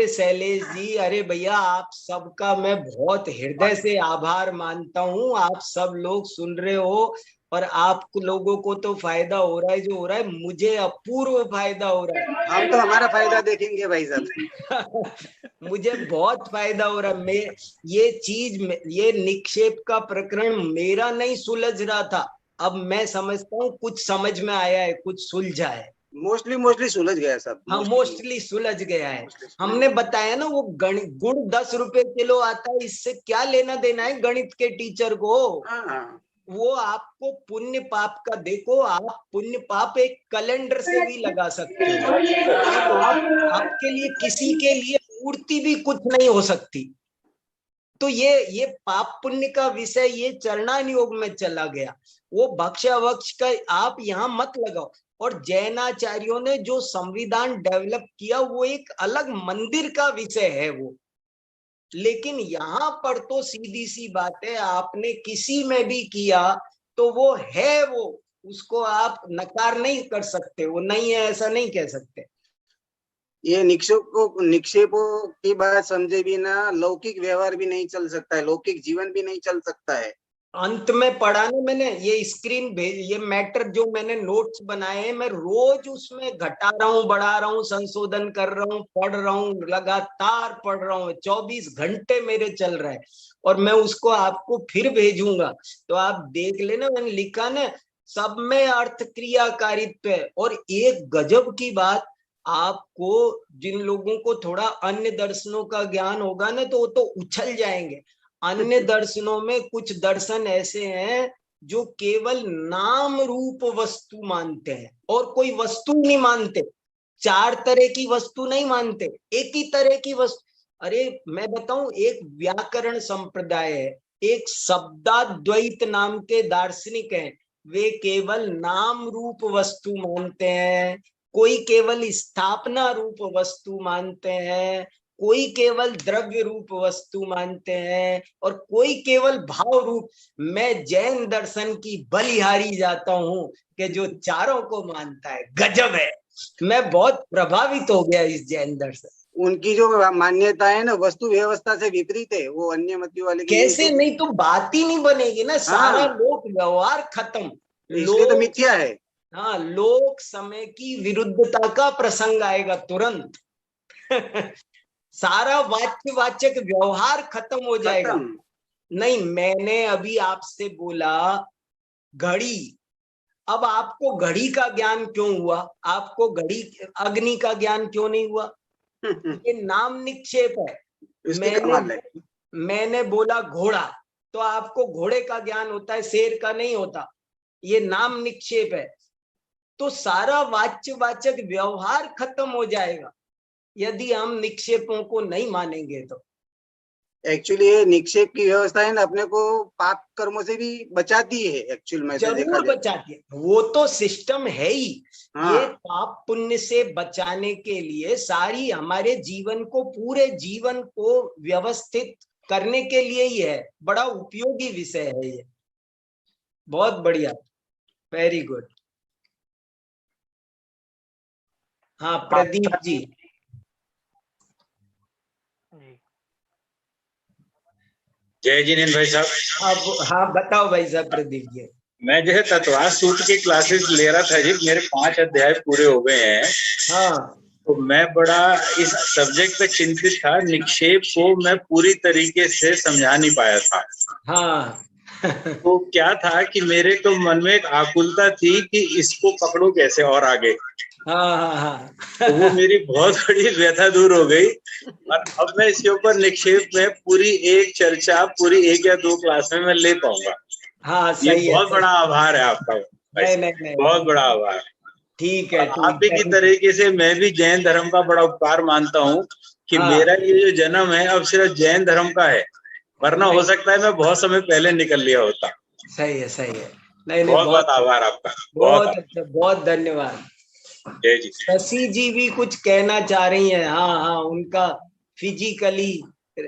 शैलेश जी, अरे भैया आप सबका मैं बहुत हृदय से आभार मानता हूँ। आप सब लोग सुन रहे हो और आप लोगों को तो फायदा हो रहा है, जो हो रहा है मुझे अपूर्व फायदा हो रहा है। हम तो हमारा फायदा देखेंगे भाई साहब। मुझे बहुत फायदा हो रहा है। मैं ये चीज, ये निक्षेप का प्रकरण मेरा नहीं सुलझ रहा था, अब मैं समझता हूँ कुछ समझ में आया है, कुछ सुलझा है। मोस्टली सुलझ गया सब। हाँ, मोस्टली सुलझ गया है। हमने बताया ना, वो गणित गुण 10 रुपए किलो आता है, इससे क्या लेना देना है गणित के टीचर को। हाँ, वो आपको पुण्य पाप का, देखो आप पुण्य पाप एक कैलेंडर से भी लगा सकते हो। आपके लिए, किसी के लिए मूर्ति भी कुछ नहीं हो सकती। तो ये पाप पुण्य का विषय ये चरणान योग में चला गया। वो भक्षावक्ष का आप यहाँ मत लगाओ। और जैनाचार्यों ने जो संविधान डेवलप किया वो एक अलग मंदिर का विषय है वो। लेकिन यहाँ पर तो सीधी सी बात है, आपने किसी में भी किया तो वो है, वो उसको आप नकार नहीं कर सकते, वो नहीं है ऐसा नहीं कह सकते। ये निक्षेपों की बात समझे बिना लौकिक व्यवहार भी नहीं चल सकता है, लौकिक जीवन भी नहीं चल सकता है। अंत में पढ़ा ना मैंने, ये स्क्रीन भेज, ये मैटर जो मैंने नोट्स बनाए हैं, मैं रोज उसमें घटा रहा हूँ, बढ़ा रहा हूँ, संशोधन कर रहा हूँ, पढ़ रहा हूँ, लगातार पढ़ रहा हूँ, 24 घंटे मेरे चल रहे हैं। और मैं उसको आपको फिर भेजूंगा, तो आप देख लेना। मैंने लिखा ना, सब में अर्थ क्रियाकारित्व है। और एक गजब की बात, आपको जिन लोगों को थोड़ा अन्य दर्शनों का ज्ञान होगा ना, तो वो तो उछल जाएंगे। अन्य दर्शनों में कुछ दर्शन ऐसे हैं जो केवल नाम रूप वस्तु मानते हैं और कोई वस्तु नहीं मानते। 4 तरह की वस्तु नहीं मानते, एक ही तरह की वस्तु। अरे मैं बताऊं, एक व्याकरण संप्रदाय है, एक शब्दाद्वैत नाम के दार्शनिक हैं, वे केवल नाम रूप वस्तु मानते हैं। कोई केवल स्थापना रूप वस्तु मानते हैं, कोई केवल द्रव्य रूप वस्तु मानते हैं, और कोई केवल भाव रूप। मैं जैन दर्शन की बलिहारी जाता हूँ कि जो चारों को मानता है। गजब है, मैं बहुत प्रभावित हो गया इस जैन दर्शन। उनकी जो मान्यता है ना, वस्तु व्यवस्था से विपरीत है, वो अन्य मतियों वाले की। कैसे नहीं, तो बात ही नहीं बनेगी ना। सारा हाँ, लोक व्यवहार खत्म। इसलिए तो मिथ्या है। हाँ, लोक समय की विरुद्धता का प्रसंग आएगा तुरंत। सारा वाच्य व्यवहार खत्म हो जाएगा। नहीं, मैंने अभी आपसे बोला घड़ी, अब आपको घड़ी का ज्ञान क्यों हुआ? आपको घड़ी, अग्नि का ज्ञान क्यों नहीं हुआ? ये नाम निक्षेप है। मैंने बोला घोड़ा, तो आपको घोड़े का ज्ञान होता है, शेर का नहीं होता। ये नाम निक्षेप है। तो सारा वाच्यवाचक व्यवहार खत्म हो जाएगा यदि हम निक्षेपों को नहीं मानेंगे तो। एक्चुअली ये निक्षेप की व्यवस्था है ना, अपने को पाप कर्मों से भी बचाती है। एक्चुअल में जरूर बचाती है, वो तो सिस्टम है ही। हाँ। ये पाप पुण्य से बचाने के लिए, सारी हमारे जीवन को, पूरे जीवन को व्यवस्थित करने के लिए ही है। बड़ा उपयोगी विषय है ये, बहुत बढ़िया, वेरी गुड। हाँ प्रदीप जी। जय जिनेन्द्र भाई साहब। हाँ बताओ भाई साहब प्रदीप जी। मैं जो है तत्वार सूत्र की क्लासेस ले रहा था जी, मेरे 5 अध्याय पूरे हो गए हैं। हाँ, तो मैं बड़ा इस सब्जेक्ट पे चिंतित था, निक्षेप को मैं पूरी तरीके से समझा नहीं पाया था। हाँ। तो क्या था कि मेरे तो मन में एक आकुलता थी कि इसको पकड़ो कैसे और आगे। हाँ। तो वो मेरी बहुत बड़ी व्यथा दूर हो गई। और अब मैं इसके ऊपर निक्षेप में पूरी एक चर्चा, पूरी 1 या 2 क्लास में मैं ले पाऊंगा। हाँ ये सही बहुत है। बड़ा आभार है आपका। नहीं, बहुत बड़ा आभार। ठीक है। आप ही की तरीके से मैं भी जैन धर्म का बड़ा उपकार मानता हूँ कि मेरा ये जो जन्म है अब सिर्फ जैन धर्म का है, वरना हो सकता है मैं बहुत समय पहले निकल लिया होता। सही है, सही है। नहीं, बहुत आभार आपका। बहुत अच्छा, बहुत धन्यवाद। जय जी। शशि जी भी कुछ कहना चाह रही हैं। हाँ, उनका फिजिकली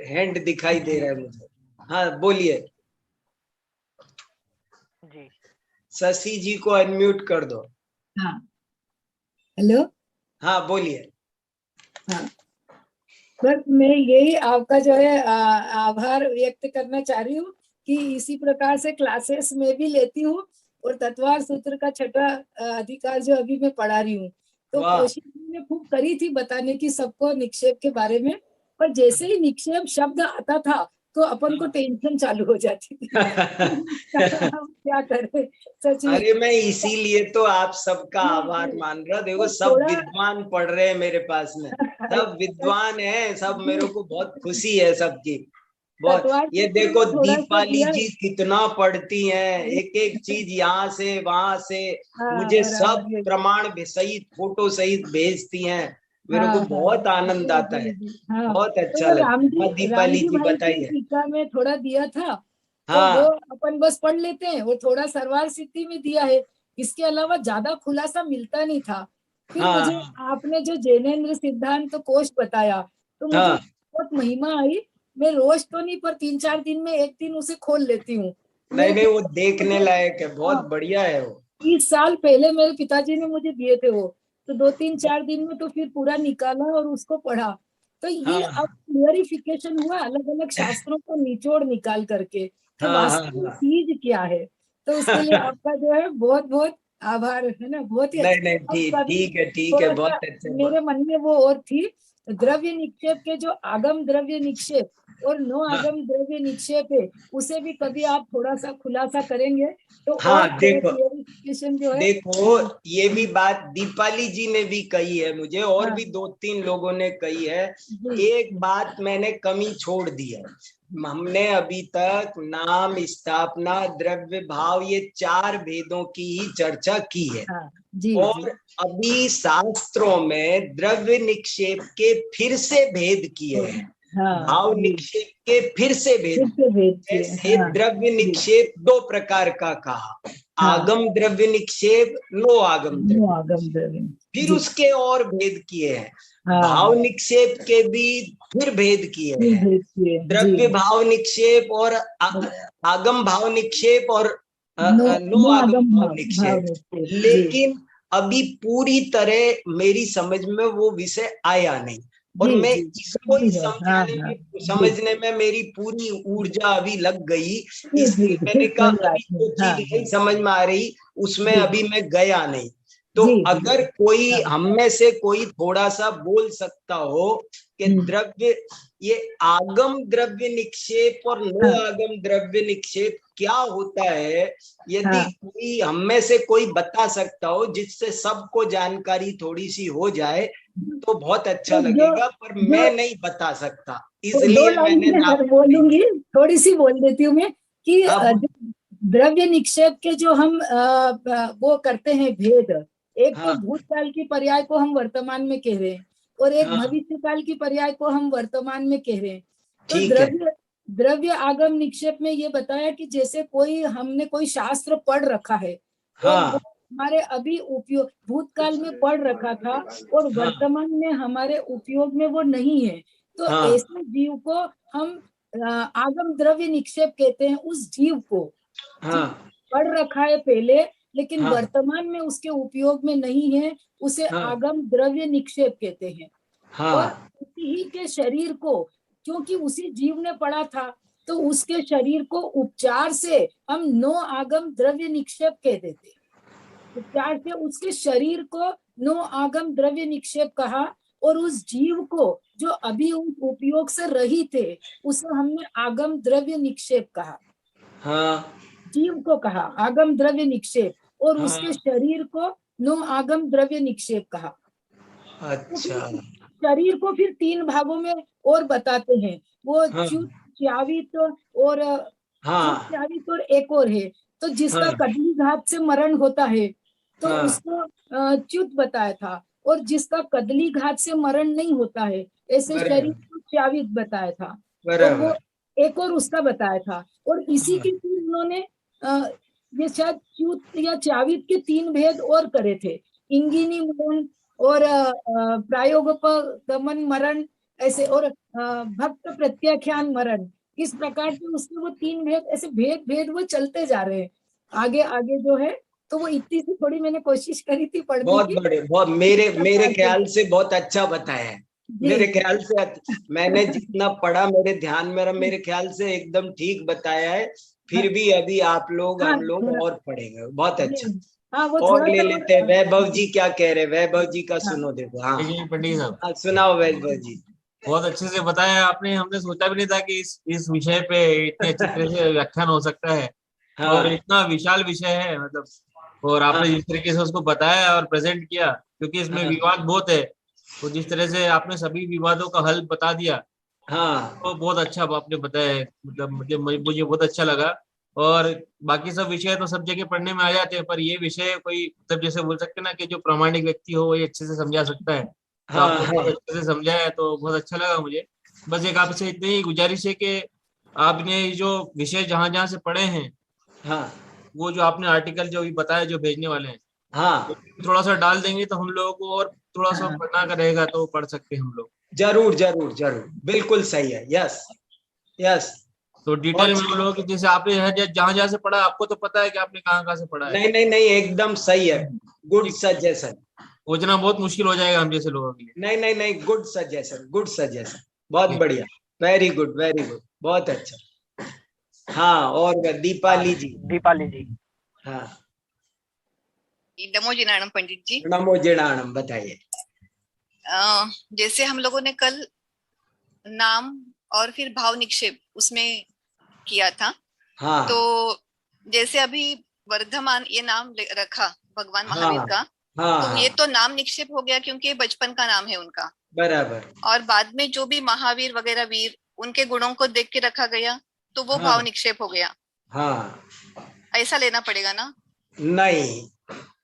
हैंड दिखाई दे रहा है मुझे। हाँ बोलिए जी। शशि जी को अनम्यूट कर दो। हाँ, हेलो। हाँ बोलिए। हाँ, बस मैं यही आपका जो है आभार व्यक्त करना चाह रही हूँ कि इसी प्रकार से क्लासेस में भी लेती हूँ और तत्वार सूत्र का छठा अधिकार जो अभी मैं पढ़ा रही हूँ। तो वाह। कोशिश मैंने खूब करी थी बताने की सबको निक्षेप के बारे में, पर जैसे ही निक्षेप शब्द आता था तो अपन को टेंशन चालू हो जाती थी। हम क्या करें सच में। अरे मैं इसीलिए तो आप सबका आभार मान रहा। देखो तो सब थोड़ा- विद्वान पढ़ रहे हैं मेरे पास में, सब विद्वान है सब, मेरे को बहुत खुशी है सबकी बहुत। तत्वार ये सूत्र देखो में थोड़ा सा दीपाली दिया। जी कितना पढ़ती हैं, एक एक चीज यहाँ से वहां से हाँ, मुझे बराबर सब है। प्रमाण सहित फोटो सहित भेजती हैं। मेरे को हाँ, बहुत हाँ, आनंद जी, आता जी, है, जी, हाँ। बहुत अच्छा तो लगता है। हाँ राम दीपाली जी जी भाई की बताइए। टीका में थोड़ा दिया था, तो वो हाँ अपन बस पढ़ लेते हैं। वो थोड़ा सरवार सिद्धि में दिया है, इसके अलावा ज्यादा खुलासा मिलता नहीं था। फिर हाँ मुझे आपने जो जैनेन्द्र सिद्धांत कोश बताया, तो मुझे हाँ। बहुत महिमा आई। मैं रोज तो नहीं, पर 3-4 दिन में एक दिन उसे खोल लेती हूँ। नहीं मेरे नहीं, वो पिता- देखने लायक है, बहुत हाँ, बढ़िया है वो। 30 साल पहले मेरे पिताजी ने मुझे दिए थे वो, तो 2-3-4 दिन में तो फिर पूरा निकाला और उसको पढ़ा। तो ये हाँ अब क्लियरिफिकेशन हुआ अलग अलग शास्त्रों को निचोड़ निकाल करके कि हाँ हाँ वास्तविक हाँ। चीज क्या है। तो उसके लिए आपका जो है बहुत बहुत आभार, है ना, बहुत ही नहीं अच्छा। नहीं, अब ठीक कभी ठीक है, थोड़ा सा बहुत अच्छे मेरे मन में वो और थी, द्रव्य निक्षेप के जो आगम द्रव्य निक्षेप और नो हाँ आगम द्रव्य निक्षेप है, उसे भी कभी आप थोड़ा सा खुलासा करेंगे तो और हाँ। थोड़ा देखो क्लियरिफिकेशन जो है। देखो, ये भी बात दीपाली जी ने भी कही है मुझे, और हाँ, भी 2-3 लोगों ने कही है। जी, एक बात मैंने कमी छोड़ दी है। हमने अभी तक नाम, स्थापना, द्रव्य भाव, ये 4 भेदों की ही चर्चा की है। हाँ, जी, जी, और अभी शास्त्रों में द्रव्य निक्षेप के फिर से भेद किए हैं, हाँ, भाव जी, निक्षेप के फिर से भेद। फिर से भेद किए। जैसे हाँ, द्रव्य जी, निक्षेप 2 प्रकार का कहा, हाँ, आगम द्रव्य निक्षेप, नो आगम नो द्रव्य। आगम द्रव्य, फिर जी, उसके और भेद किए हैं, भाव हाँ, निक्षेप के भी फिर भेद किए फिर हैं, भेद किए, जी, द्रव्य भाव निक्षेप और आगम भाव निक्षेप और नो नो नो आगम आगम भाव भाव निक्षेप। निक्षेप, जी, लेकिन अभी पूरी तरह मेरी समझ में वो विषय आया नहीं, और जी, मैं जी, इसको ही जी है, हाँ, हाँ, जी, समझने में मेरी पूरी ऊर्जा अभी लग गई। जी, जी, इसलिए मैंने जी, कहा कोई बात अभी नहीं, जो हाँ, चीज नहीं हाँ, समझ में आ रही उसमें जी, अभी मैं गया नहीं। तो जी, जी, अगर कोई हाँ, हम में से कोई थोड़ा सा बोल सकता हो कि द्रव्य, ये आगम द्रव्य निक्षेप और नो हाँ, आगम द्रव्य निक्षेप क्या होता है, यदि हाँ, कोई हम में से कोई बता सकता हो जिससे सबको जानकारी थोड़ी सी हो जाए, तो बहुत अच्छा तो लगेगा। पर जो मैं नहीं बता सकता, तो 2 इसलिए लाइन मैंने में नाम नहीं बोलूंगी, थोड़ी सी बोल देती हूँ मैं कि दिया। अब जो द्रव्य निक्षेप के जो हम वो करते हैं भेद, एक तो हाँ भूतकाल की पर्याय को हम वर्तमान में कह रहे हैं और एक हाँ भविष्यकाल की पर्याय को हम वर्तमान में कह रहे हैं। तो ठीक है। द्रव्य द्रव्य आगम निक्षेप में ये बताया कि जैसे हमने कोई शास्त्र पढ़ रखा है और वो हाँ हमारे अभी उपयोग भूतकाल में पढ़ रखा था और हाँ वर्तमान में हमारे उपयोग में वो नहीं है, तो हाँ ऐसे जीव को हम आगम द्रव्य निक्षेप कहते हैं। उस जीव को हाँ जो पढ़ रखा है पहले लेकिन हाँ वर्तमान में उसके उपयोग में नहीं है, उसे हाँ आगम द्रव्य निक्षेप कहते हैं। और हाँ उसी ही के शरीर को, क्योंकि उसी जीव ने पढ़ा था, तो उसके शरीर को उपचार से हम नो आगम द्रव्य निक्षेप कह देते। उपचार से उसके शरीर को नो आगम द्रव्य निक्षेप कहा और उस जीव को जो अभी उस उपयोग से रहित थे उसे हमने आगम द्रव्य निक्षेप कहा। हाँ जीव को कहा आगम द्रव्य निक्षेप और हाँ। उसके शरीर को नो आगम द्रव्य निक्षेप कहा। तो अच्छा। फिर शरीर को फिर 3 भागों में और बताते हैं, वो हाँ च्युत, च्यावित और च्युत, हाँ च्यावित और एक और है। तो जिसका हाँ कदली घात से मरण होता है तो हाँ उसको च्युत बताया था, और जिसका कदली घात से मरण नहीं होता है ऐसे शरीर बराबर को च्यावित बताया था। और वो बराबर। एक और उसका बताया था, और इसी हाँ के फिर उन्होंने ये शायद च्युत या च्यावित के 3 भेद और करे थे, इंगिनी मरण और प्रायोगपगमन मरण ऐसे, और भक्त प्रत्याख्यान मरण। इस प्रकार से उसके वो 3 भेद, ऐसे भेद भेद वो चलते जा रहे हैं आगे आगे जो है। तो वो इतनी सी थोड़ी मैंने कोशिश करी थी पढ़ने बहुत की। बड़े, बहुत मेरे मेरे ख्याल से बहुत अच्छा बताया है। जी, मेरे ख्याल से मैंने जितना पढ़ा मेरे ध्यान में रहा, मेरे ख्याल से एकदम ठीक बताया है। फिर भी अभी आप लोग हाँ, हम लोग थोड़ा- और पढ़ेंगे। बहुत अच्छा। हाँ वो और थोड़ा ले सा लेते हैं वैभव जी, क्या कह रहे हैं वैभव जी का, हाँ। सुनो देखो। हाँ जी पंडित साहब, हाँ, सुनाओ वैभव जी। बहुत अच्छे से बताया आपने। हमने सोचा भी नहीं था कि इस विषय पे इतने अच्छी तरह से व्याख्यान हो सकता है, और हाँ इतना विशाल विषय है मतलब। और आपने हाँ जिस तरीके से उसको बताया और प्रेजेंट किया, क्योंकि इसमें हाँ विवाद बहुत है, तो जिस तरह से आपने सभी विवादों का हल बता दिया, हाँ तो बहुत अच्छा आपने बताया है। मतलब मुझे बहुत अच्छा लगा। और बाकी सब विषय तो सब जगह पढ़ने में आ जाते हैं, पर ये विषय कोई मतलब जैसे बोल सकते हैं ना कि जो प्रामाणिक व्यक्ति हो वही अच्छे से समझा सकता है। तो हाँ आपने बहुत हाँ अच्छे से समझाया, तो बहुत अच्छा लगा मुझे। बस एक आपसे इतनी ही गुजारिश है कि आपने ये जो विषय जहाँ जहाँ से पढ़े हैं, हाँ वो जो आपने आर्टिकल जो भी बताया जो भेजने वाले हैं, हाँ थोड़ा सा डाल देंगे तो हम लोगों को और थोड़ा सा हाँ, पढ़ना का रहेगा, तो पढ़ सकते हैं हम लोग। जरूर जरूर जरूर, बिल्कुल सही है। Yes yes. तो डिटेल बहुत में हम लोगों की, जैसे आपने जहाँ जहाँ से पढ़ा, आपको तो पता है कि आपने कहाँ कहाँ से पढ़ा है। नहीं नहीं नहीं, एकदम सही है। Good suggestion. खोजना बहुत मुश्किल हो जाएगा हम जैसे लोगों के लिए। नहीं नहीं नहीं, गुड सजेशन, गुड सजेशन, बहुत बढ़िया। वेरी गुड वेरी गुड, बहुत अच्छा। हाँ, और दीपाली जी। दीपाली जी। हाँ, नमो जिनाणम पंडित जी। नमो जिणाणम, बताइए। जैसे हम लोगों ने कल नाम और फिर भाव निक्षेप उसमें किया था, हाँ तो जैसे अभी वर्धमान ये नाम रखा भगवान हाँ महावीर का, हाँ तो हाँ, ये तो नाम निक्षेप हो गया क्योंकि बचपन का नाम है उनका। बराबर। और बाद में जो भी महावीर वगैरह वीर, उनके गुणों को देख के रखा गया, तो वो हाँ भाव निक्षेप हो गया। हाँ, ऐसा लेना पड़ेगा ना? नहीं,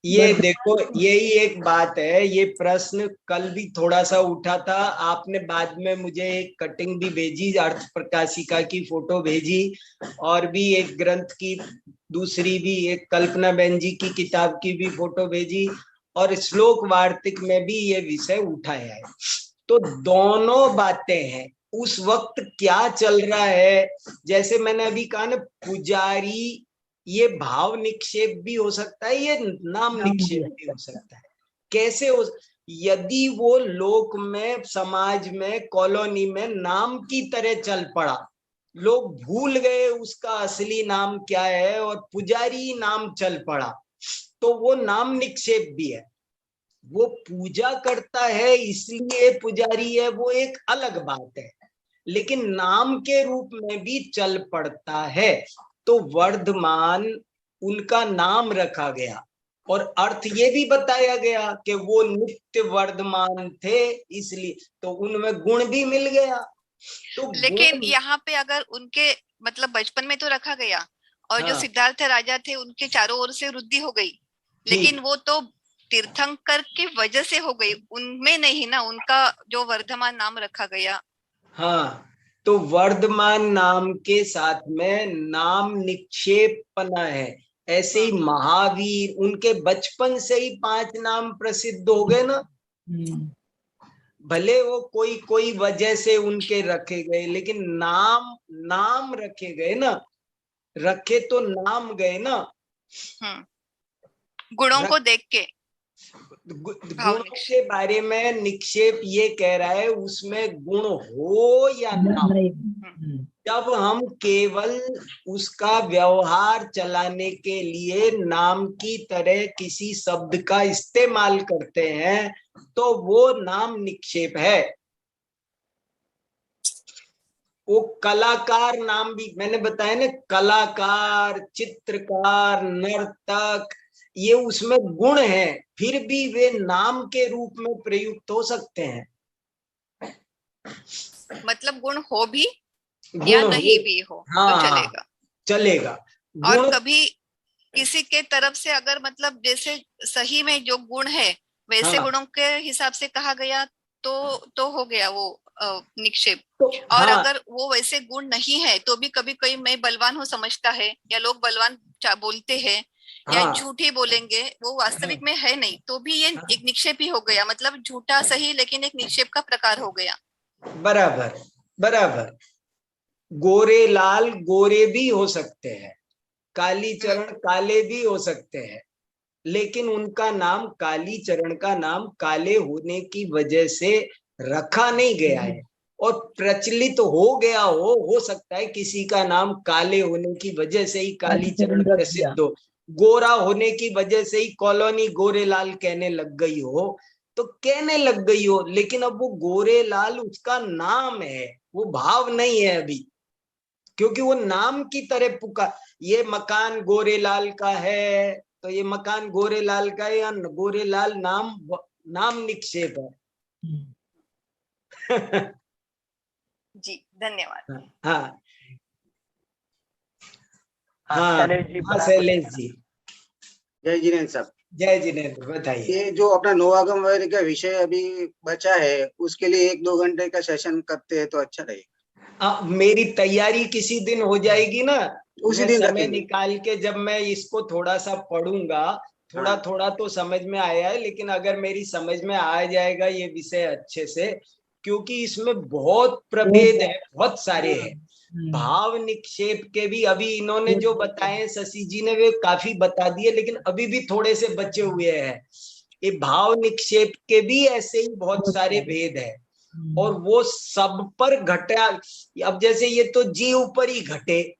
ये देखो यही एक बात है। ये प्रश्न कल भी थोड़ा सा उठा था। आपने बाद में मुझे एक कटिंग भी भेजी, अर्थ प्रकाशिका की फोटो भेजी, और भी एक ग्रंथ की दूसरी भी, एक कल्पना बहन जी की किताब की भी फोटो भेजी, और श्लोक वार्तिक में भी ये विषय उठाया है। तो दोनों बातें हैं। उस वक्त क्या चल रहा है, जैसे मैंने अभी कहा ना, पुजारी, ये भाव निक्षेप भी हो सकता है, ये नाम निक्षेप भी हो सकता है। कैसे हो? यदि वो लोक में, समाज में, कॉलोनी में नाम की तरह चल पड़ा, लोग भूल गए उसका असली नाम क्या है और पुजारी नाम चल पड़ा, तो वो नाम निक्षेप भी है। वो पूजा करता है इसलिए पुजारी है, वो एक अलग बात है, लेकिन नाम के रूप में भी चल पड़ता है। तो वर्धमान उनका नाम रखा गया, और अर्थ ये भी बताया गया कि वो नित्य वर्धमान थे, इसलिए तो उनमें गुण भी मिल गया। तो लेकिन गुण, यहाँ पे अगर उनके मतलब बचपन में तो रखा गया, और जो हाँ, सिद्धार्थ राजा थे उनके चारों ओर से वृद्धि हो गई, लेकिन ठीक, वो तो तीर्थंकर की वजह से हो गई, उनमें नहीं ना। उनका जो वर्धमान नाम रखा गया, हाँ, तो वर्धमान नाम के साथ में नाम निक्षेप पना है। ऐसे ही महावीर, उनके बचपन से ही 5 नाम प्रसिद्ध हो गए ना। भले वो कोई कोई वजह से उनके रखे गए, लेकिन नाम नाम रखे गए ना, रखे तो नाम गए ना। गुणों को देख के। गुणों के बारे में निक्षेप ये कह रहा है, उसमें गुण हो या ना हो, जब हम केवल उसका व्यवहार चलाने के लिए नाम की तरह किसी शब्द का इस्तेमाल करते हैं, तो वो नाम निक्षेप है। वो कलाकार नाम भी मैंने बताया ना, कलाकार, चित्रकार, नर्तक, ये उसमें गुण है, फिर भी वे नाम के रूप में प्रयुक्त हो सकते हैं। मतलब गुण हो भी गुण या नहीं भी हो, हाँ, तो चलेगा, चलेगा। और कभी किसी के तरफ से अगर मतलब जैसे सही में जो गुण है वैसे हाँ, गुणों के हिसाब से कहा गया, तो हो गया वो निक्षेप। तो और हाँ, अगर वो वैसे गुण नहीं है, तो भी कभी कोई मैं बलवान हूँ समझता है, या लोग बलवान बोलते हैं, या हाँ, झूठी बोलेंगे, वो वास्तविक में है नहीं, तो भी ये एक निक्षेप ही हो गया। मतलब झूठा सही, लेकिन एक निक्षेप का प्रकार हो गया। बराबर बराबर। गोरे लाल गोरे भी हो सकते हैं, काली चरण काले भी हो सकते हैं, लेकिन उनका नाम, काली चरण का नाम काले होने की वजह से रखा नहीं गया है। और प्रचलित हो गया हो सकता है किसी का नाम काले होने की वजह से ही कालीचरण प्रसिद्ध हो, गोरा होने की वजह से ही कॉलोनी गोरेलाल कहने लग गई हो, तो कहने लग गई हो, लेकिन अब वो गोरेलाल उसका नाम है, वो भाव नहीं है अभी, क्योंकि वो नाम की तरह पुकार, ये मकान गोरेलाल का है तो ये मकान गोरेलाल का है, या गोरेलाल नाम निक्षेप है। जी धन्यवाद। हाँ शैलेश जी। जय जिनेन्द्र साहब। जय जिनेन्द्र, बताइए। ये जो अपना नोआगम वगैरह का विषय अभी बचा है, उसके लिए 1-2 घंटे का सेशन करते हैं तो अच्छा रहेगा। मेरी तैयारी किसी दिन हो जाएगी ना, उसी दिन समय निकाल के जब मैं इसको थोड़ा सा पढ़ूंगा, थोड़ा तो समझ में आया है, लेकिन अगर मेरी समझ में आ जाएगा ये विषय अच्छे से, क्योंकि इसमें बहुत प्रभेद है, बहुत सारे हैं। भाव निक्षेप के भी अभी इन्होंने जो बताए शशि जी ने वे काफी बता दिए, लेकिन अभी भी थोड़े से बचे हुए हैं। ये भाव निक्षेप के भी ऐसे ही बहुत सारे भेद है, और वो सब पर घटा। अब जैसे ये तो जीव पर ही घटे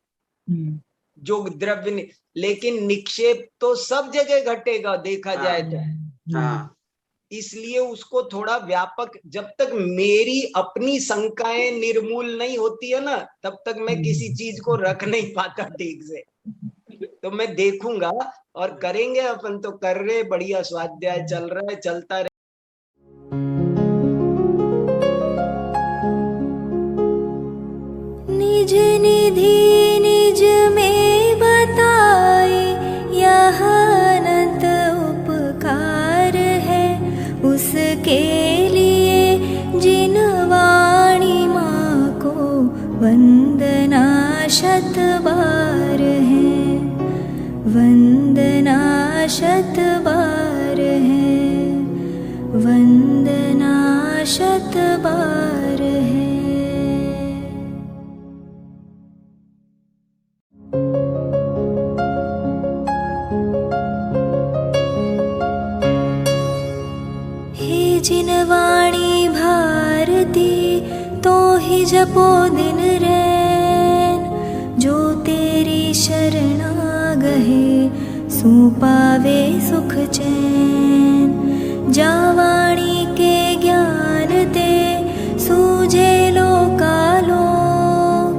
जो द्रव्य, लेकिन निक्षेप तो सब जगह घटेगा देखा जाए तो। इसलिए उसको थोड़ा व्यापक, जब तक मेरी अपनी शंकाएं निर्मूल नहीं होती है ना, तब तक मैं किसी चीज को रख नहीं पाता ठीक से। तो मैं देखूंगा और करेंगे, अपन तो कर रहे, बढ़िया स्वाध्याय चल रहा है, चलता रहे। निज निधि निज में बताए, यह अनंत उपकार है उसके लिए जिन वाणी माँ को वंदना शत बार है, वंदना शत बार है, वंदना शत बार है। जिन वाणी भारती तो ही जपो दिन रैन, जो तेरी शरणा गहे सो पावे सुख चैन। जा वाणी के ज्ञान ते सूझे लोकालोक,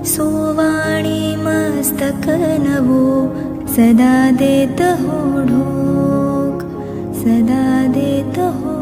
सो वाणी मस्तक नवो सदा देत हो ढोक, सदा देत हो